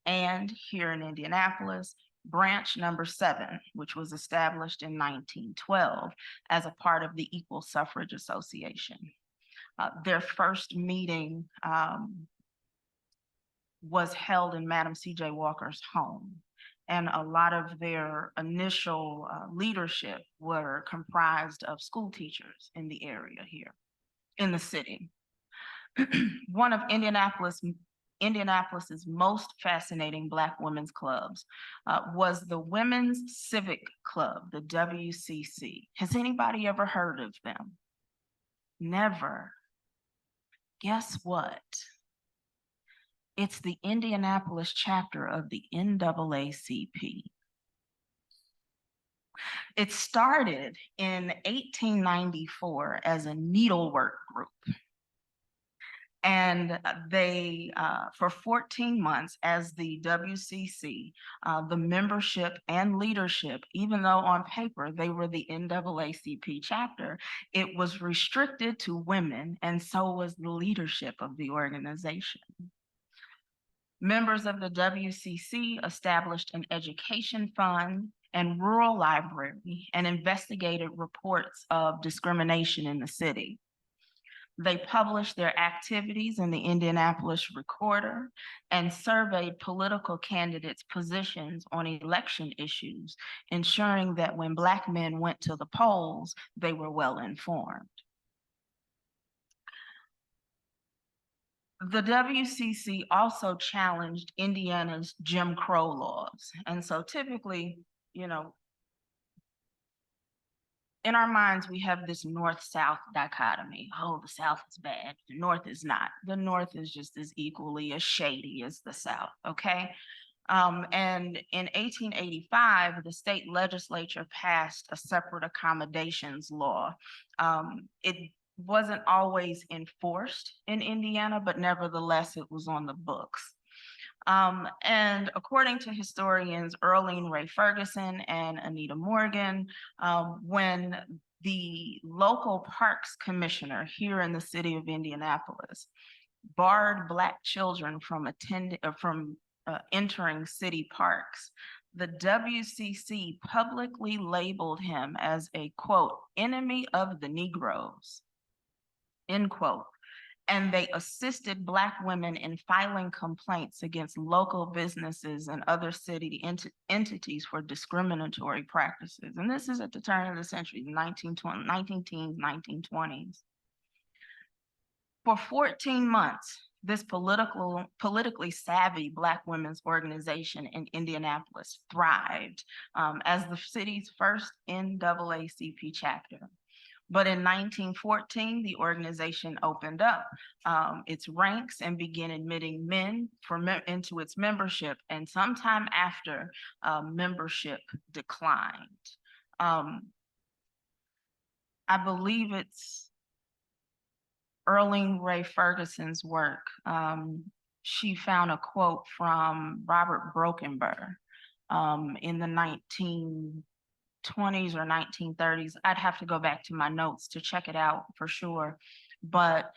and here in Indianapolis, Branch Number 7, which was established in 1912 as a part of the Equal Suffrage Association. Their first meeting was held in Madam C.J. Walker's home, and a lot of their initial leadership were comprised of school teachers in the area here, in the city. One of Indianapolis's most fascinating Black women's clubs was the Women's Civic Club, the WCC. Has anybody ever heard of them? Never. Guess what? It's the Indianapolis chapter of the NAACP. It started in 1894 as a needlework group. And they, for 14 months as the WCC, the membership and leadership, even though on paper they were the NAACP chapter, it was restricted to women, and so was the leadership of the organization. Members of the WCC established an education fund and rural library and investigated reports of discrimination in the city. They published their activities in the Indianapolis Recorder and surveyed political candidates' positions on election issues, ensuring that when Black men went to the polls, they were well informed. The WCC also challenged Indiana's Jim Crow laws. And so typically, you know, in our minds, we have this North-South dichotomy. Oh, the South is bad, the North is not. The North is just as equally as shady as the South, okay? And in 1885, the state legislature passed a separate accommodations law. It wasn't always enforced in Indiana, but nevertheless, it was on the books. And according to historians Earlene Ray Ferguson and Anita Morgan, when the local parks commissioner here in the city of Indianapolis barred Black children from entering city parks, the WCC publicly labeled him as a, quote, enemy of the Negroes, end quote. And they assisted Black women in filing complaints against local businesses and other city entities for discriminatory practices. And this is at the turn of the century, 1910s, 1920s. For 14 months, this politically savvy Black women's organization in Indianapolis thrived as the city's first NAACP chapter. But in 1914, the organization opened up its ranks and began admitting men into its membership. And sometime after, membership declined. I believe it's Earlene Ray Ferguson's work. She found a quote from Robert Brokenberg in the 1920s or 1930s. I'd have to go back to my notes to check it out for sure. But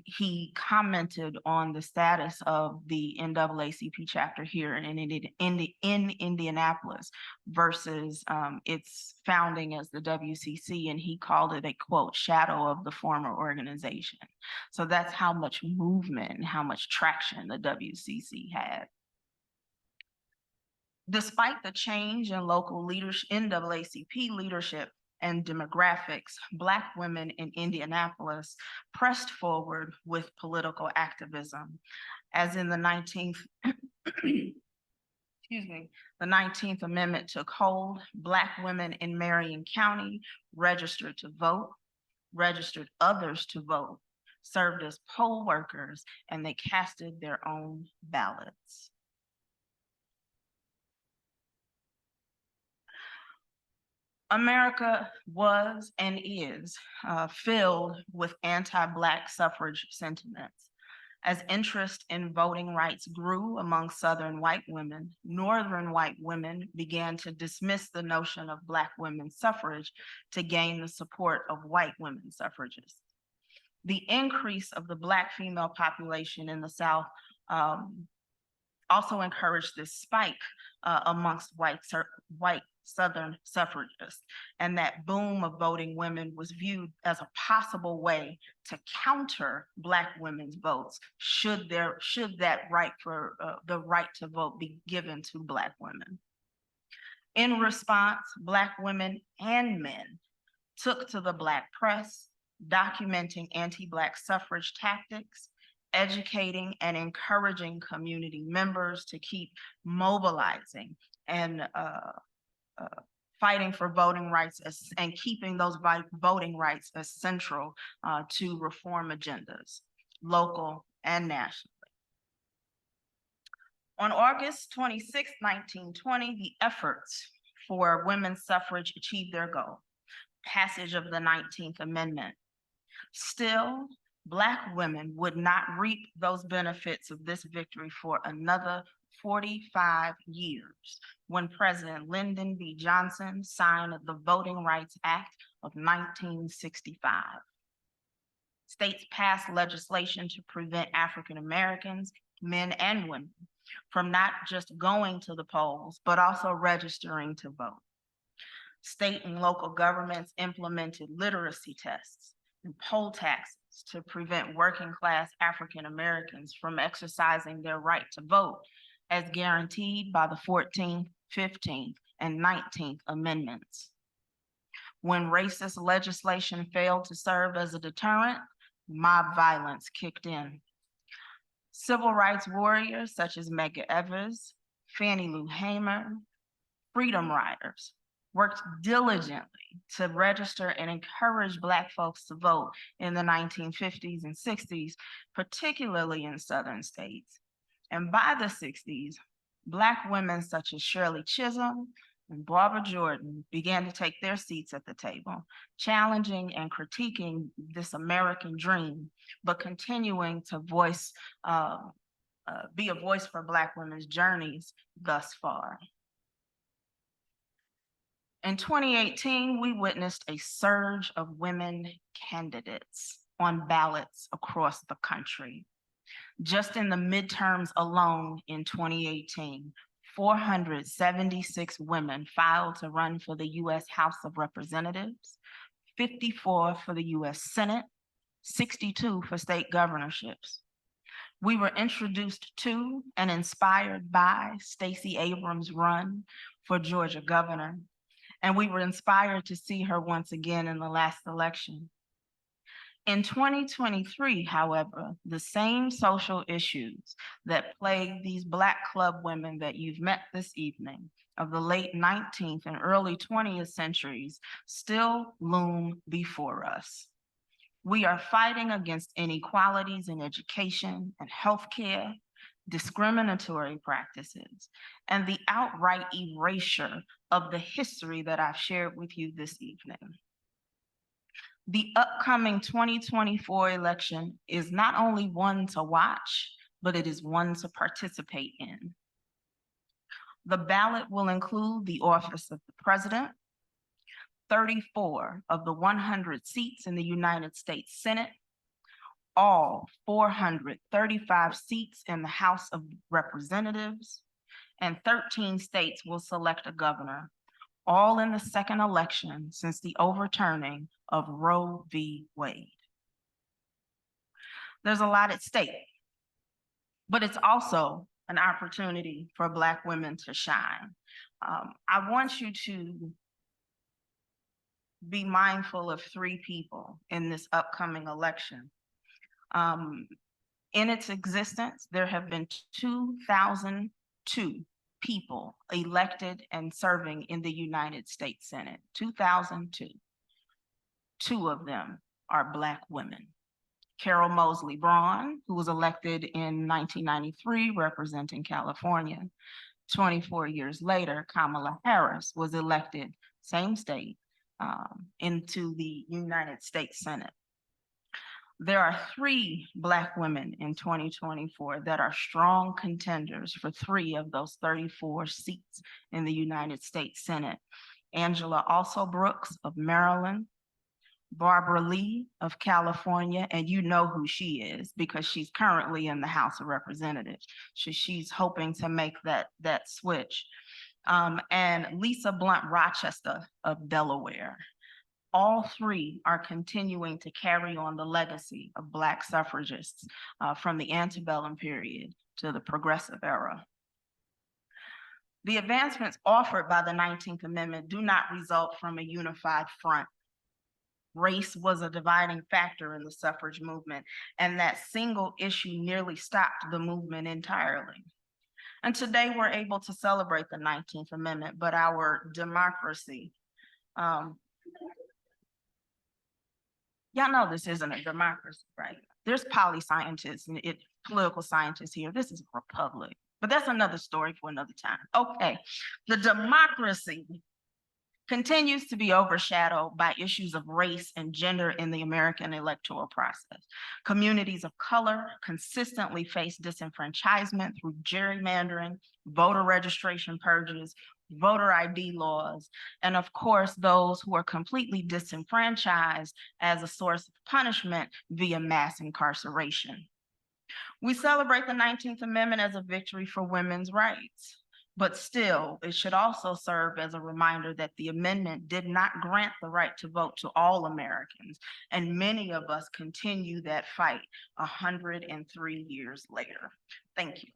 he commented on the status of the NAACP chapter here in Indianapolis versus its founding as the WCC, and he called it a, quote, shadow of the former organization. So that's how much movement and how much traction the WCC had. Despite the change in local leadership, NAACP leadership and demographics, Black women in Indianapolis pressed forward with political activism, as in the 19th, the 19th Amendment took hold. Black women in Marion County registered to vote, registered others to vote, served as poll workers, and they casted their own ballots. America was and is filled with anti-Black suffrage sentiments. As interest in voting rights grew among Southern white women, Northern white women began to dismiss the notion of Black women's suffrage to gain the support of white women suffragists. The increase of the Black female population in the South also encouraged this spike amongst white Southern suffragists, and that boom of voting women was viewed as a possible way to counter Black women's votes should that right for the right to vote be given to Black women. In response, Black women and men took to the Black press, documenting anti-Black suffrage tactics, educating and encouraging community members to keep mobilizing and fighting for voting rights and keeping those voting rights as central to reform agendas, local and nationally. On August 26, 1920, the efforts for women's suffrage achieved their goal, passage of the 19th Amendment. Still, Black women would not reap those benefits of this victory for another 45 years when President Lyndon B. Johnson signed the Voting Rights Act of 1965. States passed legislation to prevent African Americans, men and women, from not just going to the polls, but also registering to vote. State and local governments implemented literacy tests and poll taxes to prevent working class African Americans from exercising their right to vote as guaranteed by the 14th, 15th, and 19th Amendments. When racist legislation failed to serve as a deterrent, mob violence kicked in. Civil rights warriors such as Medgar Evers, Fannie Lou Hamer, freedom riders worked diligently to register and encourage Black folks to vote in the 1950s and 60s, particularly in Southern states. And by the 60s, Black women such as Shirley Chisholm and Barbara Jordan began to take their seats at the table, challenging and critiquing this American dream, but continuing to be a voice for Black women's journeys thus far. In 2018, we witnessed a surge of women candidates on ballots across the country. Just in the midterms alone in 2018, 476 women filed to run for the U.S. House of Representatives, 54 for the U.S. Senate, 62 for state governorships. We were introduced to and inspired by Stacey Abrams' run for Georgia governor, and we were inspired to see her once again in the last election. In 2023, however, the same social issues that plague these Black club women that you've met this evening of the late 19th and early 20th centuries still loom before us. We are fighting against inequalities in education and healthcare, discriminatory practices, and the outright erasure of the history that I've shared with you this evening. The upcoming 2024 election is not only one to watch, but it is one to participate in. The ballot will include the office of the president, 34 of the 100 seats in the United States Senate, all 435 seats in the House of Representatives, and 13 states will select a governor, all in the second election since the overturning of Roe v. Wade. There's a lot at stake, but it's also an opportunity for Black women to shine. I want you to be mindful of three people in this upcoming election. In its existence, there have been 2,002 people elected and serving in the United States Senate, 2002. Two of them are Black women. Carol Moseley Braun, who was elected in 1993 representing California. 24 years later, Kamala Harris was elected, same state, into the United States Senate. There are 3 Black women in 2024 that are strong contenders for 3 of those 34 seats in the United States Senate. Angela Also Brooks of Maryland, Barbara Lee of California, and you know who she is because she's currently in the House of Representatives. So she's hoping to make that switch. And Lisa Blunt Rochester of Delaware. All 3 are continuing to carry on the legacy of Black suffragists from the antebellum period to the progressive era. The advancements offered by the 19th Amendment do not result from a unified front. Race was a dividing factor in the suffrage movement, and that single issue nearly stopped the movement entirely. And today we're able to celebrate the 19th Amendment, but our democracy, y'all know this isn't a democracy, right? There's poli-scientists and political scientists here. This is a republic, but that's another story for another time. Okay, the democracy continues to be overshadowed by issues of race and gender in the American electoral process. Communities of color consistently face disenfranchisement through gerrymandering, voter registration purges, voter ID laws, and of course, those who are completely disenfranchised as a source of punishment via mass incarceration. We celebrate the 19th Amendment as a victory for women's rights. But still, it should also serve as a reminder that the amendment did not grant the right to vote to all Americans, and many of us continue that fight 103 years later. Thank you.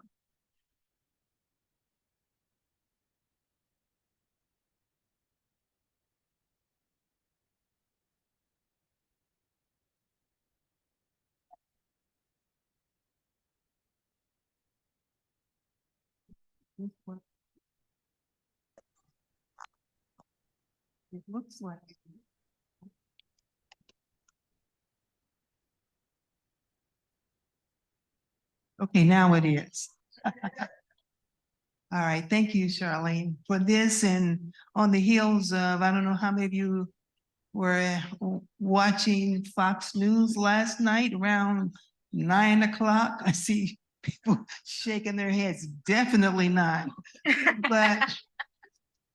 It looks like. Okay, now it is. All right, thank you, Charlene, for this. And on the heels of, I don't know how many of you were watching Fox News last night around 9 o'clock. I see people shaking their heads. Definitely not. But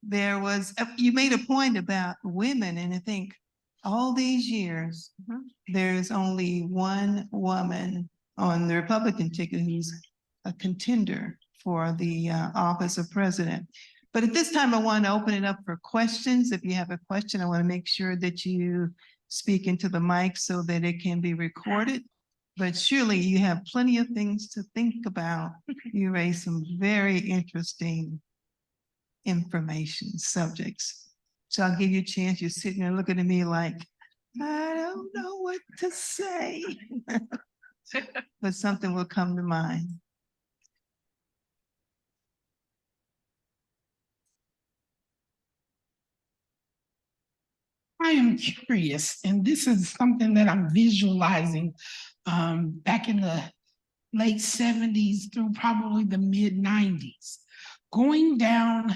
there was, you made a point about women, and I think all these years, there's only one woman on the Republican ticket who's a contender for the office of president. But at this time, I want to open it up for questions. If you have a question, I want to make sure that you speak into the mic so that it can be recorded. But surely you have plenty of things to think about. You raised some very interesting information subjects. So I'll give you a chance. You're sitting there looking at me like, I don't know what to say. But something will come to mind. I am curious, and this is something that I'm visualizing back in the late 70s through probably the mid 90s. Going down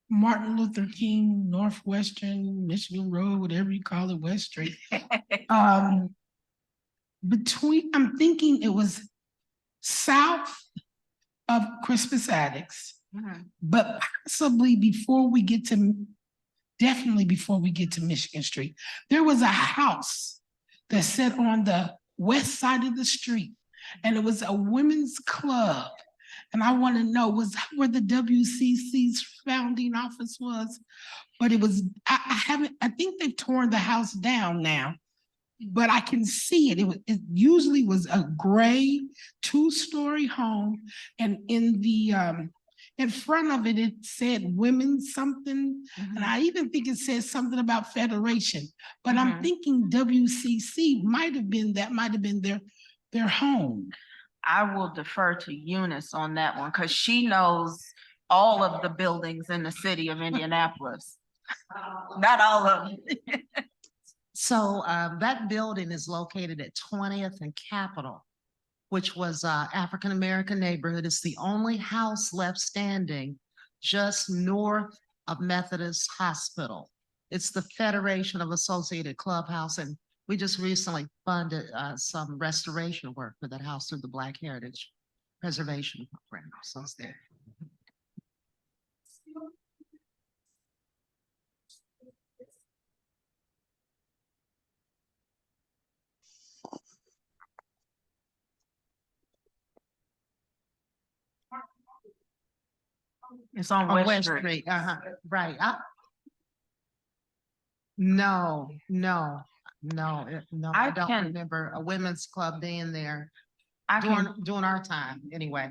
Martin Luther King, Northwestern, Michigan Road, whatever you call it, West Street. I'm thinking it was south of Crispus Attucks, but possibly definitely before we get to Michigan Street, there was a house that sat on the west side of the street, and it was a women's club. And I want to know, was that where the WCC's founding office was? But it was, I think they've torn the house down now, but I can see it. It usually was a gray 2-story home, and in front of it, it said women something. And I even think it says something about federation, but I'm thinking WCC might have been their home. I will defer to Eunice on that one because she knows all of the buildings in the city of Indianapolis. Not all of them. So that building is located at 20th and Capitol, which was African-American neighborhood. It's the only house left standing just north of Methodist Hospital. It's the Federation of Associated Clubhouse, and We just recently funded some restoration work for that house through the Black Heritage Preservation Program. So it's there. It's on On West Street. Street, right. No, no, no, no, I I don't can- remember a women's club being there I can, during our time, anyway.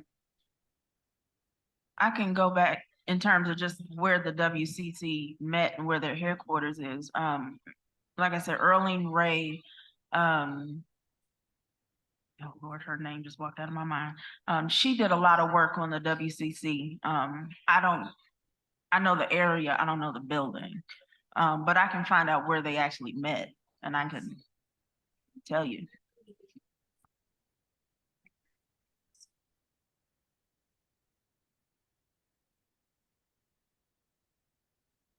I can go back in terms of just where the WCC met and where their headquarters is. Like I said, Earlene Ray, oh Lord, her name just walked out of my mind. She did a lot of work on the WCC. I know the area, I don't know the building. But I can find out where they actually met and I can tell you.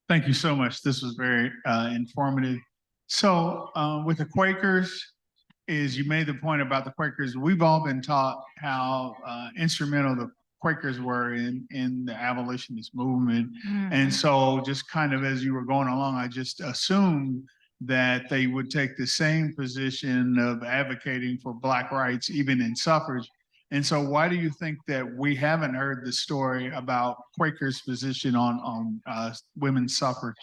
Thank you so much. This was very informative. So with the Quakers, is you made the point about the Quakers. We've all been taught how instrumental the Quakers were in the abolitionist movement. And so just kind of as you were going along, I just assumed that they would take the same position of advocating for Black rights, even in suffrage. And so why do you think that we haven't heard the story about Quakers' position on women's suffrage?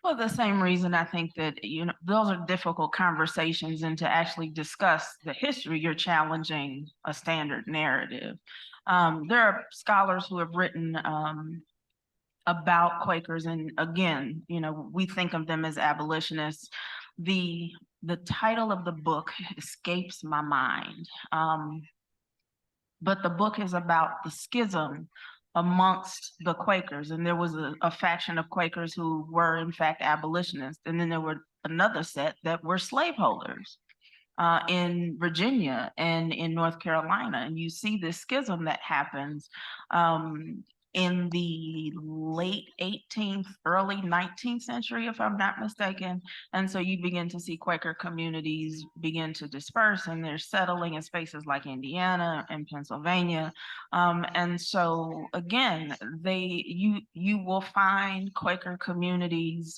For the same reason, I think that, you know, those are difficult conversations, and to actually discuss the history, you're challenging a standard narrative. There are scholars who have written about Quakers, and again, you know, we think of them as abolitionists. The title of the book escapes my mind, but the book is about the schism amongst the Quakers, and there was a faction of Quakers who were in fact abolitionists, and then there were another set that were slaveholders in Virginia and in North Carolina. And you see this schism that happens in the late 18th, early 19th century, if I'm not mistaken. And so you begin to see Quaker communities begin to disperse, and they're settling in spaces like Indiana and Pennsylvania. And so again, you will find Quaker communities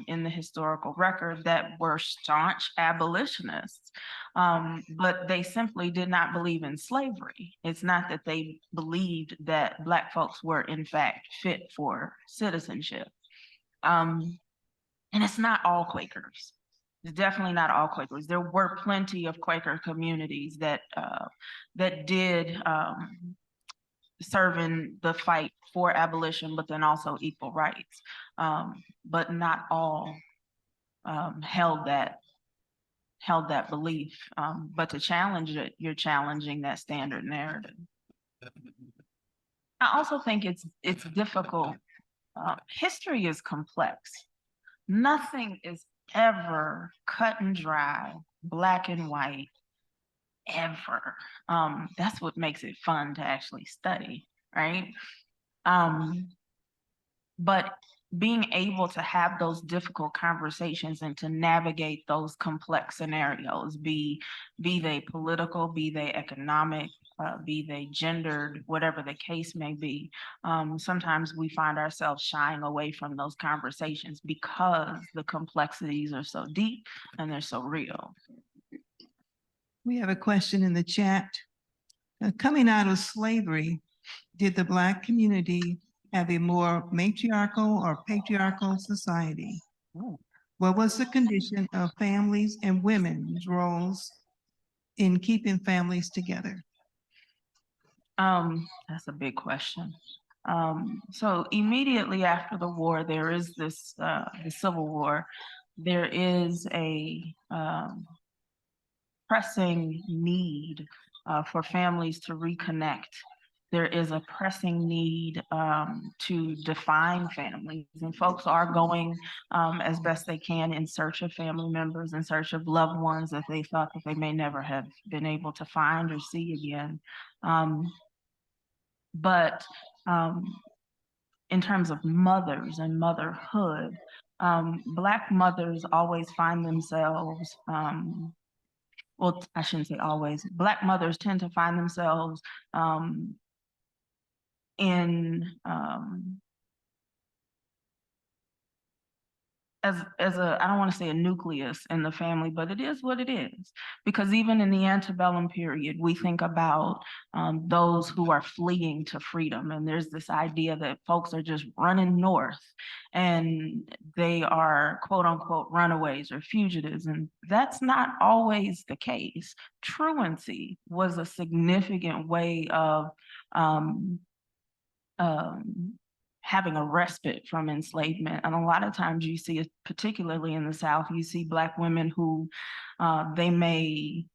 in the historical record that were staunch abolitionists. But they simply did not believe in slavery. It's not that they believed that Black folks were in fact fit for citizenship. And it's not all Quakers. It's definitely not all Quakers. There were plenty of Quaker communities that did serve in the fight for abolition, but then also equal rights. But not all held that belief. But to challenge it, you're challenging that standard narrative. I also think it's difficult. History is complex. Nothing is ever cut and dry, black and white, ever. That's what makes it fun to actually study, right? But being able to have those difficult conversations and to navigate those complex scenarios, be they political, be they economic, be they gendered, whatever the case may be. Sometimes we find ourselves shying away from those conversations because the complexities are so deep and they're so real. We have a question in the chat. Coming out of slavery, did the Black community have a more matriarchal or patriarchal society? What was the condition of families and women's roles in keeping families together? That's a big question. So immediately after the war, there is this, the Civil War, there is a pressing need for families to reconnect. There is a pressing need to define families, and folks are going as best they can in search of family members, in search of loved ones that they thought that they may never have been able to find or see again. But in terms of mothers and motherhood, Black mothers always find themselves, well, I shouldn't say always, Black mothers tend to find themselves in as a, I don't want to say a nucleus in the family, but it is what it is. Because even in the antebellum period, we think about those who are fleeing to freedom. And there's this idea that folks are just running north and they are quote unquote runaways or fugitives. And that's not always the case. Truancy was a significant way of having a respite from enslavement. And a lot of times you see, particularly in the South, you see Black women who they may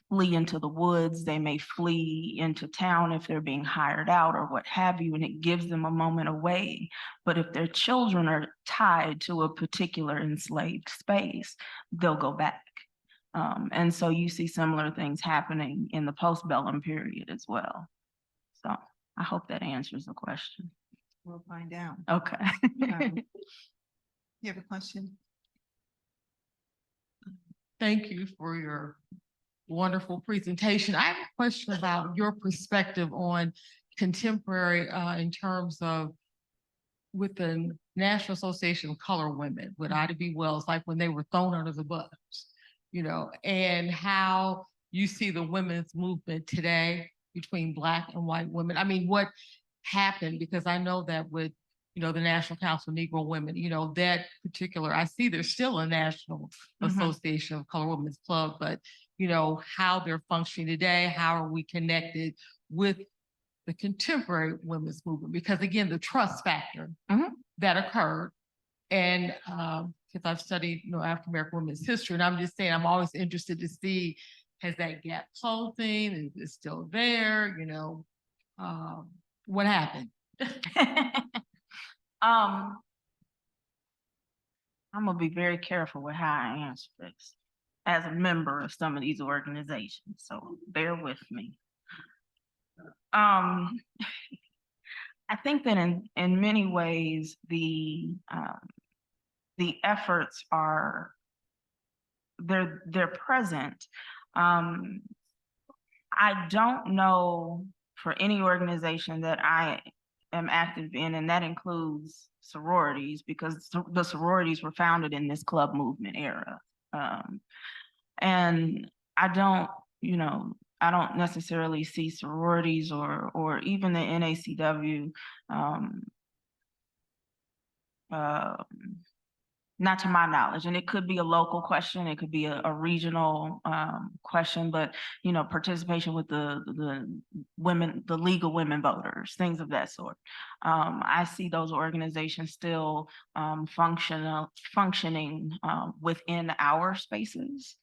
flee into the woods, they may flee into town if they're being hired out or what have you, and it gives them a moment away. But if their children are tied to a particular enslaved space, they'll go back. And so you see similar things happening in the postbellum period as well. So I hope that answers the question. We'll find out. Okay. You have a question? Thank you for your wonderful presentation. I have a question about your perspective on contemporary in terms of with the National Association of Colored Women, with Ida B. Wells, like when they were thrown under the bus, you know, and how you see the women's movement today between Black and white women. I mean, what happened? Because I know that with, you know, the National Council of Negro Women, you know, that particular, I see there's still a National Association of Colored Women's Club, but, you know, how they're functioning today, how are we connected with the contemporary women's movement? Because again, the trust factor that occurred, and because I've studied, you know, African-American women's history, and I'm just saying, I'm always interested to see, has that gap closing? Is it still there? You know, what happened? I'm gonna be very careful with how I answer this as a member of some of these organizations, so bear with me. I think that in many ways the efforts are they're present. I don't know for any organization that I am active in, and that includes sororities, because the sororities were founded in this club movement era. And I don't, you know, I don't necessarily see sororities or even the NACW, not to my knowledge, and it could be a local question, it could be a regional question, but you know, participation with the women, the legal women voters, things of that sort. I see those organizations still functioning within our spaces.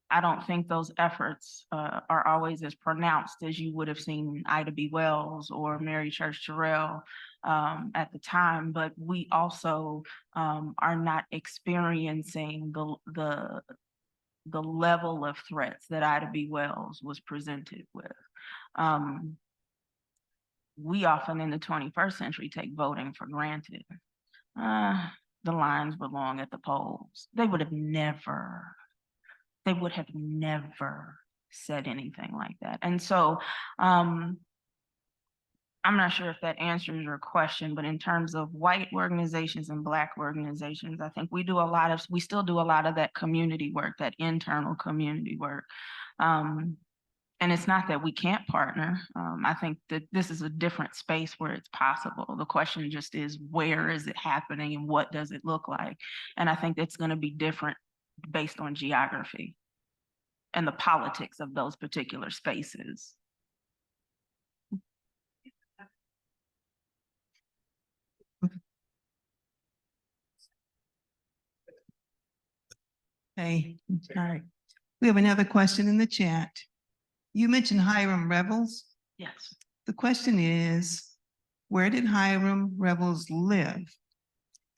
I don't think those efforts are always as pronounced as you would have seen Ida B. Wells or Mary Church Terrell at the time, but we also are not experiencing the level of threats that Ida B. Wells was presented with. We often in the 21st century take voting for granted. The lines were long at the polls. They would have never said anything like that. And so I'm not sure if that answers your question, but in terms of white organizations and Black organizations, I think we still do a lot of that community work, that internal community work. And it's not that we can't partner. I think that this is a different space where it's possible. The question just is, where is it happening and what does it look like? And I think it's going to be different based on geography and the politics of those particular spaces. Hey, all right. We have another question in the chat. You mentioned Hiram rebels. Yes. The question is, where did Hiram rebels live?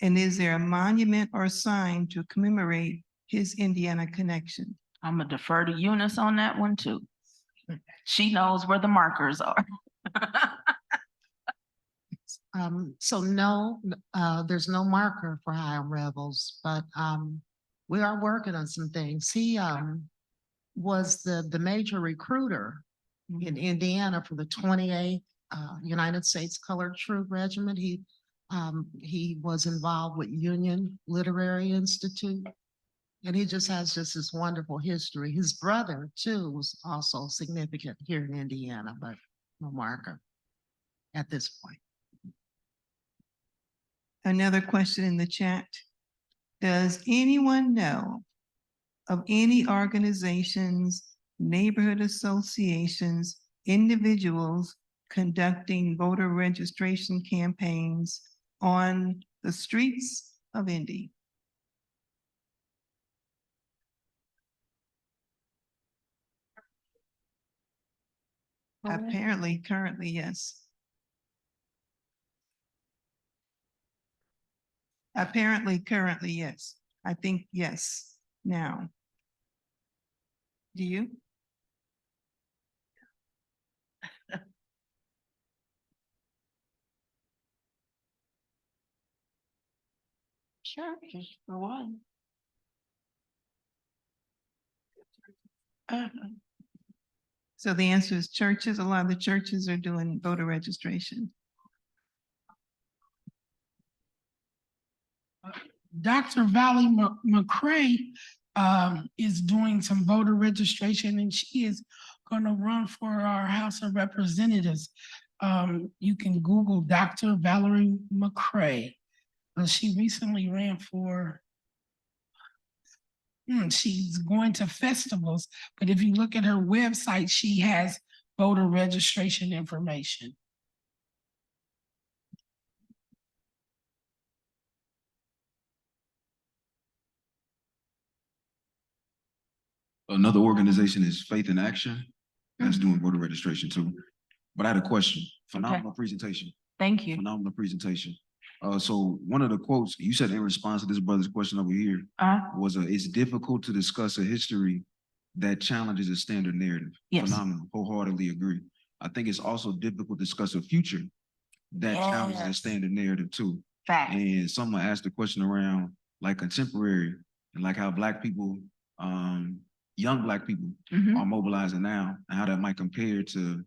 And is there a monument or sign to commemorate his Indiana connection? I'm gonna defer to Eunice on that one too. She knows where the markers are. So no, there's no marker for Higham Rebels, but we are working on some things. He was the major recruiter in Indiana for the 28th United States Colored Troop Regiment. He was involved with Union Literary Institute, and he just has this wonderful history. His brother too was also significant here in Indiana, but no marker at this point. Another question in the chat. Does anyone know of any organizations, neighborhood associations, individuals conducting voter registration campaigns on the streets of Indy? Apparently, currently, yes. Apparently, currently, yes. I think yes, now. Do you? Sure, just for one. So the answer is churches. A lot of the churches are doing voter registration. Dr. Valley McCray is doing some voter registration, and she is going to run for our House of Representatives. You can Google Dr. Valerie McCray. She recently ran for, she's going to festivals, but if you look at her website, she has voter registration information. Another organization is Faith in Action. That's doing voter registration too. But I had a question. Phenomenal presentation. Thank you. Phenomenal presentation. So one of the quotes you said in response to this brother's question over here was, "It's difficult to discuss a history that challenges a standard narrative." Yes. Phenomenal. Wholeheartedly agree. I think it's also difficult to discuss a future that challenges a Yes. standard narrative too. Fact. And someone asked the question around like contemporary and like how Black people, young Black people are mobilizing now and how that might compare to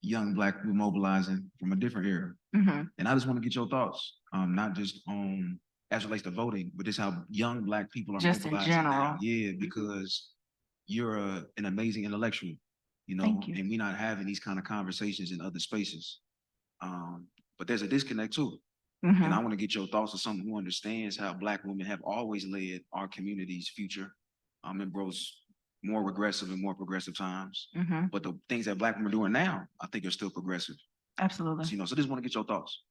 young Black people mobilizing from a different era. And I just want to get your thoughts, not just on as it relates to voting, but just how young Black people are Just in mobilizing now. general. Yeah, because you're an amazing intellectual, you know, Thank you. and we're not having these kind of conversations in other spaces. But there's a disconnect too. And I want to get your thoughts as someone who understands how Black women have always led our community's future, embrace more regressive and more progressive times. But the things that Black women are doing now, I think are still progressive. Absolutely. So, you know, so just want to get your thoughts.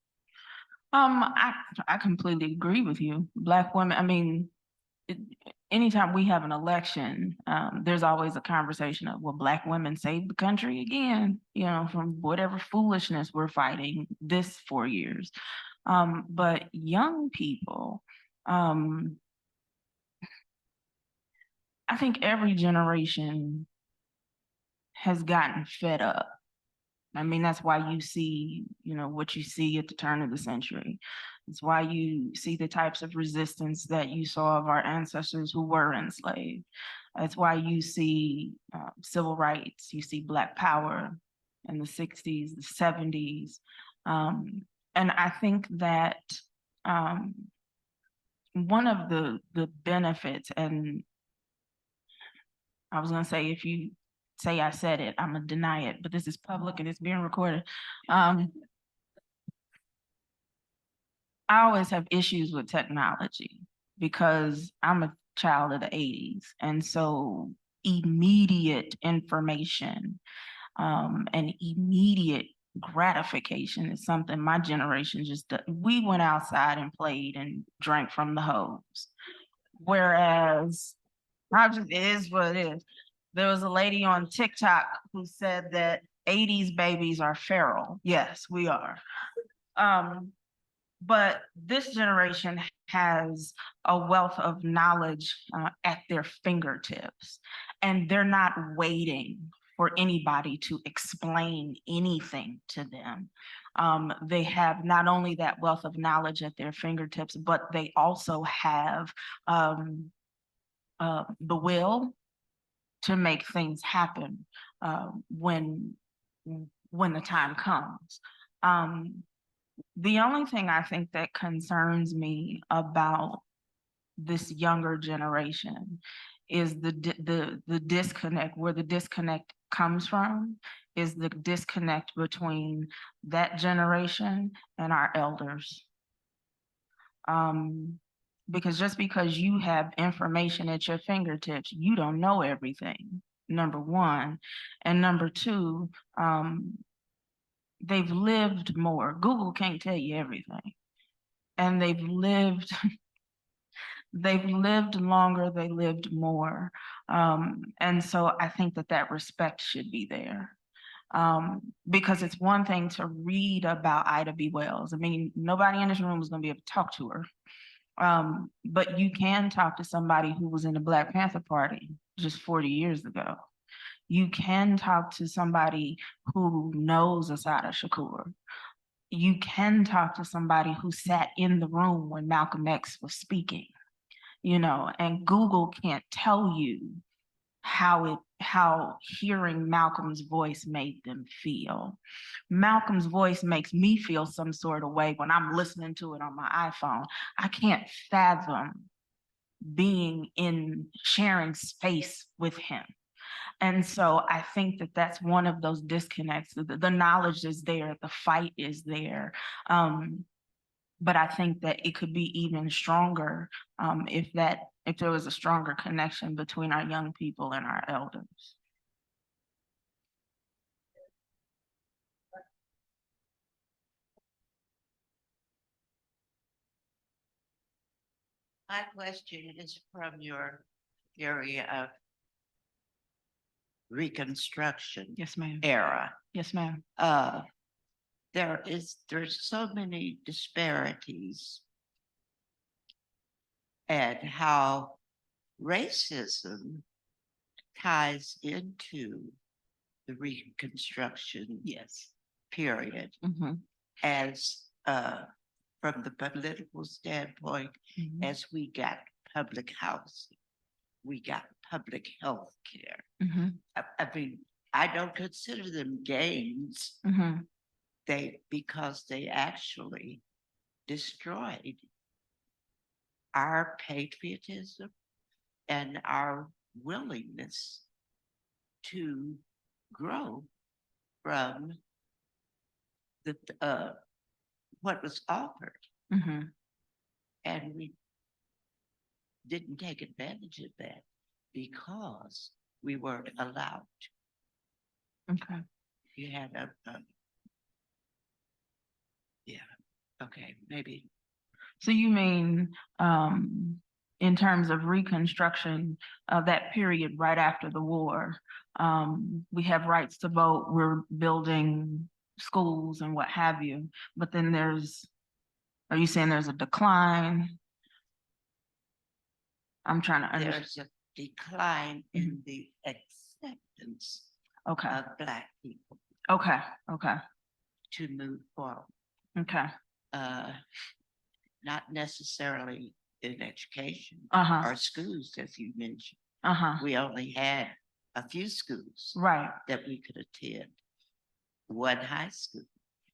I completely agree with you. Black women, I mean, anytime we have an election, there's always a conversation of, will Black women save the country again? You know, from whatever foolishness we're fighting this 4 years. But young people, I think every generation has gotten fed up. I mean, that's why you see, you know, what you see at the turn of the century. It's why you see the types of resistance that you saw of our ancestors who were enslaved. That's why you see civil rights, you see Black power in the 60s, the 70s. And I think that one of the benefits, and I was gonna say, if you say I said it, I'm gonna deny it, but this is public and it's being recorded. I always have issues with technology because I'm a child of the 80s. And so immediate information and immediate gratification is something my generation just, we went outside and played and drank from the hose. Whereas it is what it is. There was a lady on TikTok who said that 80s babies are feral. Yes, we are. But this generation has a wealth of knowledge at their fingertips, and they're not waiting for anybody to explain anything to them. They have not only that wealth of knowledge at their fingertips, but they also have the will to make things happen when the time comes. The only thing I think that concerns me about this younger generation is the disconnect. Where the disconnect comes from is the disconnect between that generation and our elders. Because just because you have information at your fingertips, you don't know everything, number one. And number two, they've lived more. Google can't tell you everything. And they've lived longer, they lived more. And so I think that respect should be there. Because it's one thing to read about Ida B. Wells. I mean, nobody in this room is gonna be able to talk to her. But you can talk to somebody who was in the Black Panther Party just 40 years ago. You can talk to somebody who knows Assata Shakur. You can talk to somebody who sat in the room when Malcolm X was speaking, you know, and Google can't tell you how hearing Malcolm's voice made them feel. Malcolm's voice makes me feel some sort of way when I'm listening to it on my iPhone. I can't fathom sharing space with him. And so I think that that's one of those disconnects. The knowledge is there, the fight is there. But I think that it could be even stronger if there was a stronger connection between our young people and our elders. My question is from your area of Reconstruction Yes, ma'am. era. Yes, ma'am. There's so many disparities and how racism ties into the Reconstruction period as from the political standpoint, as we got public housing, we got public health care. I mean, I don't consider them gains. Because they actually destroyed our patriotism and our willingness to grow from the what was offered. And we didn't take advantage of that because we weren't allowed. Okay. You had okay, maybe. So you mean in terms of Reconstruction, that period right after the war, we have rights to vote, we're building schools and what have you, but then are you saying there's a decline? I'm trying to understand. There's a decline in the acceptance of Black people. Okay. To move forward. Okay. Not necessarily in education or schools, as you mentioned. We only had a few schools that we could attend. One high school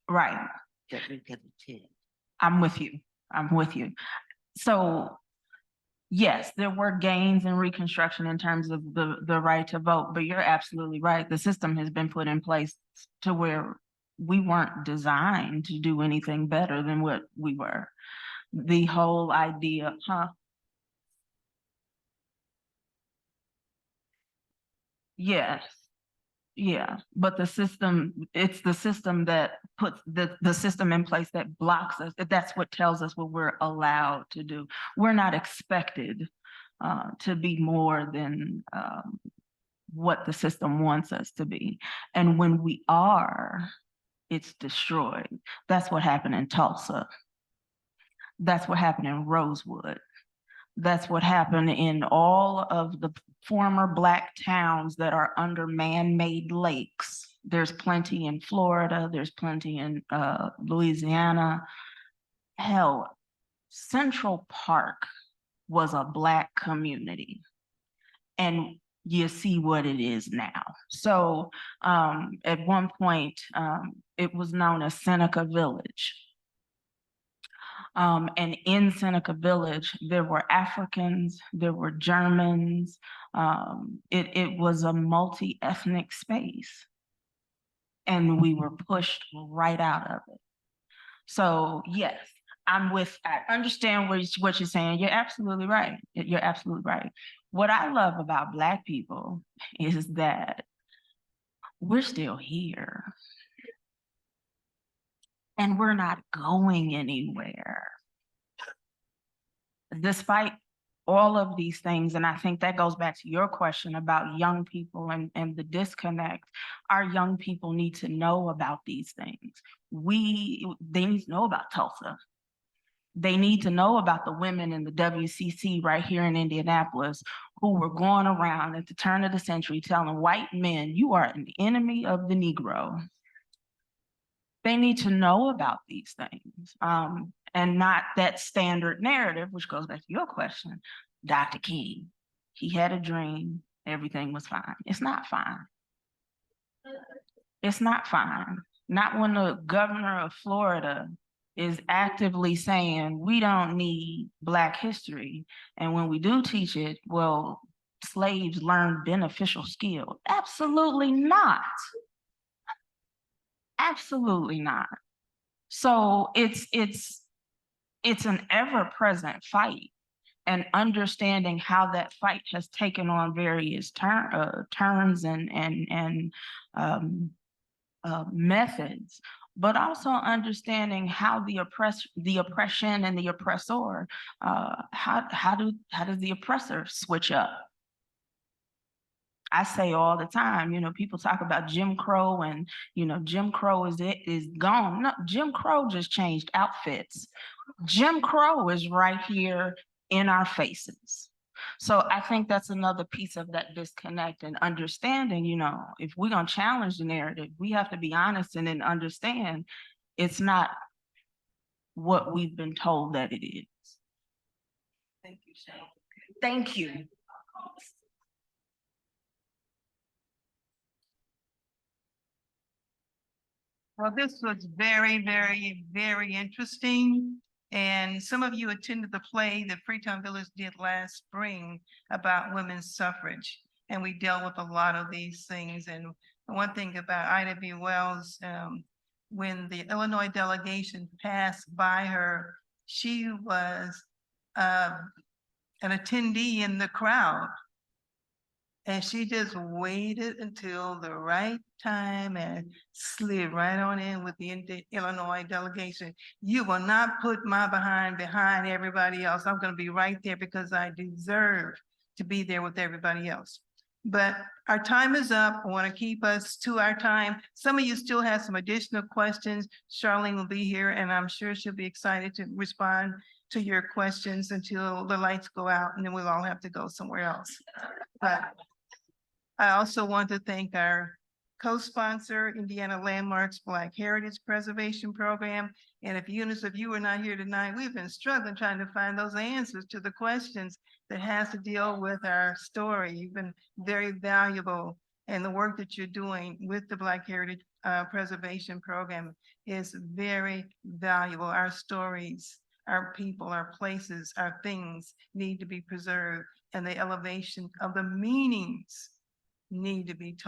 that we could attend. I'm with you. So yes, there were gains in Reconstruction in terms of the right to vote, but you're absolutely right. The system has been put in place to where we weren't designed to do anything better than what we were. The whole idea, Yes. Yeah, but the system, it's the system that puts the system in place that blocks us. That's what tells us what we're allowed to do. We're not expected to be more than what the system wants us to be. And when we are, it's destroyed. That's what happened in Tulsa. That's what happened in Rosewood. That's what happened in all of former Black towns that are under man-made lakes. There's plenty in Florida, there's plenty in Louisiana. Hell, Central Park was a Black community. And you see what it is now. So at one point, it was known as Seneca Village. And in Seneca Village, there were Africans, there were Germans. It was a multi-ethnic space. And we were pushed right out of it. So yes, I understand what you're saying. You're absolutely right. You're absolutely right. What I love about Black people is that we're still here. And we're not going anywhere. Despite all of these things, and I think that goes back to your question about young people and the disconnect, our young people need to know about these things. They need to know about Tulsa. They need to know about the women in the WCC right here in Indianapolis who were going around at the turn of the century telling white men, you are an enemy of the Negro. They need to know about these things and not that standard narrative, which goes back to your question. Dr. King, he had a dream, everything was fine. It's not fine. It's not fine. Not when the governor of Florida is actively saying we don't need Black history. And when we do teach it, well, slaves learn beneficial skills. Absolutely not. Absolutely not. So it's an ever-present fight, and understanding how that fight has taken on various terms and methods, but also understanding how the oppression and the oppressor, how does the oppressor switch up? I say all the time, you know, people talk about Jim Crow and, you know, Jim Crow is gone. No, Jim Crow just changed outfits. Jim Crow is right here in our faces. So I think that's another piece of that disconnect and understanding, you know, if we're gonna challenge the narrative, we have to be honest and then understand it's not what we've been told that it is. Thank you, Shay. Thank you. Well, this was very, very, very interesting. And some of you attended the play that Freetown Village did last spring about women's suffrage. And we dealt with a lot of these things. And one thing about Ida B. Wells, when the Illinois delegation passed by her, she was an attendee in the crowd. And she just waited until the right time and slid right on in with the Illinois delegation. You will not put my behind everybody else. I'm going to be right there because I deserve to be there with everybody else. But our time is up. I want to keep us to our time. Some of you still have some additional questions. Charlene will be here, and I'm sure she'll be excited to respond to your questions until the lights go out, and then we'll all have to go somewhere else. But I also want to thank our co-sponsor, Indiana Landmarks Black Heritage Preservation Program. And if units of you are not here tonight, we've been struggling trying to find those answers to the questions that has to deal with our story. You've been very valuable, and the work that you're doing with the Black Heritage Preservation Program is very valuable. Our stories, our people, our places, our things need to be preserved, and the elevation of the meanings need to be told.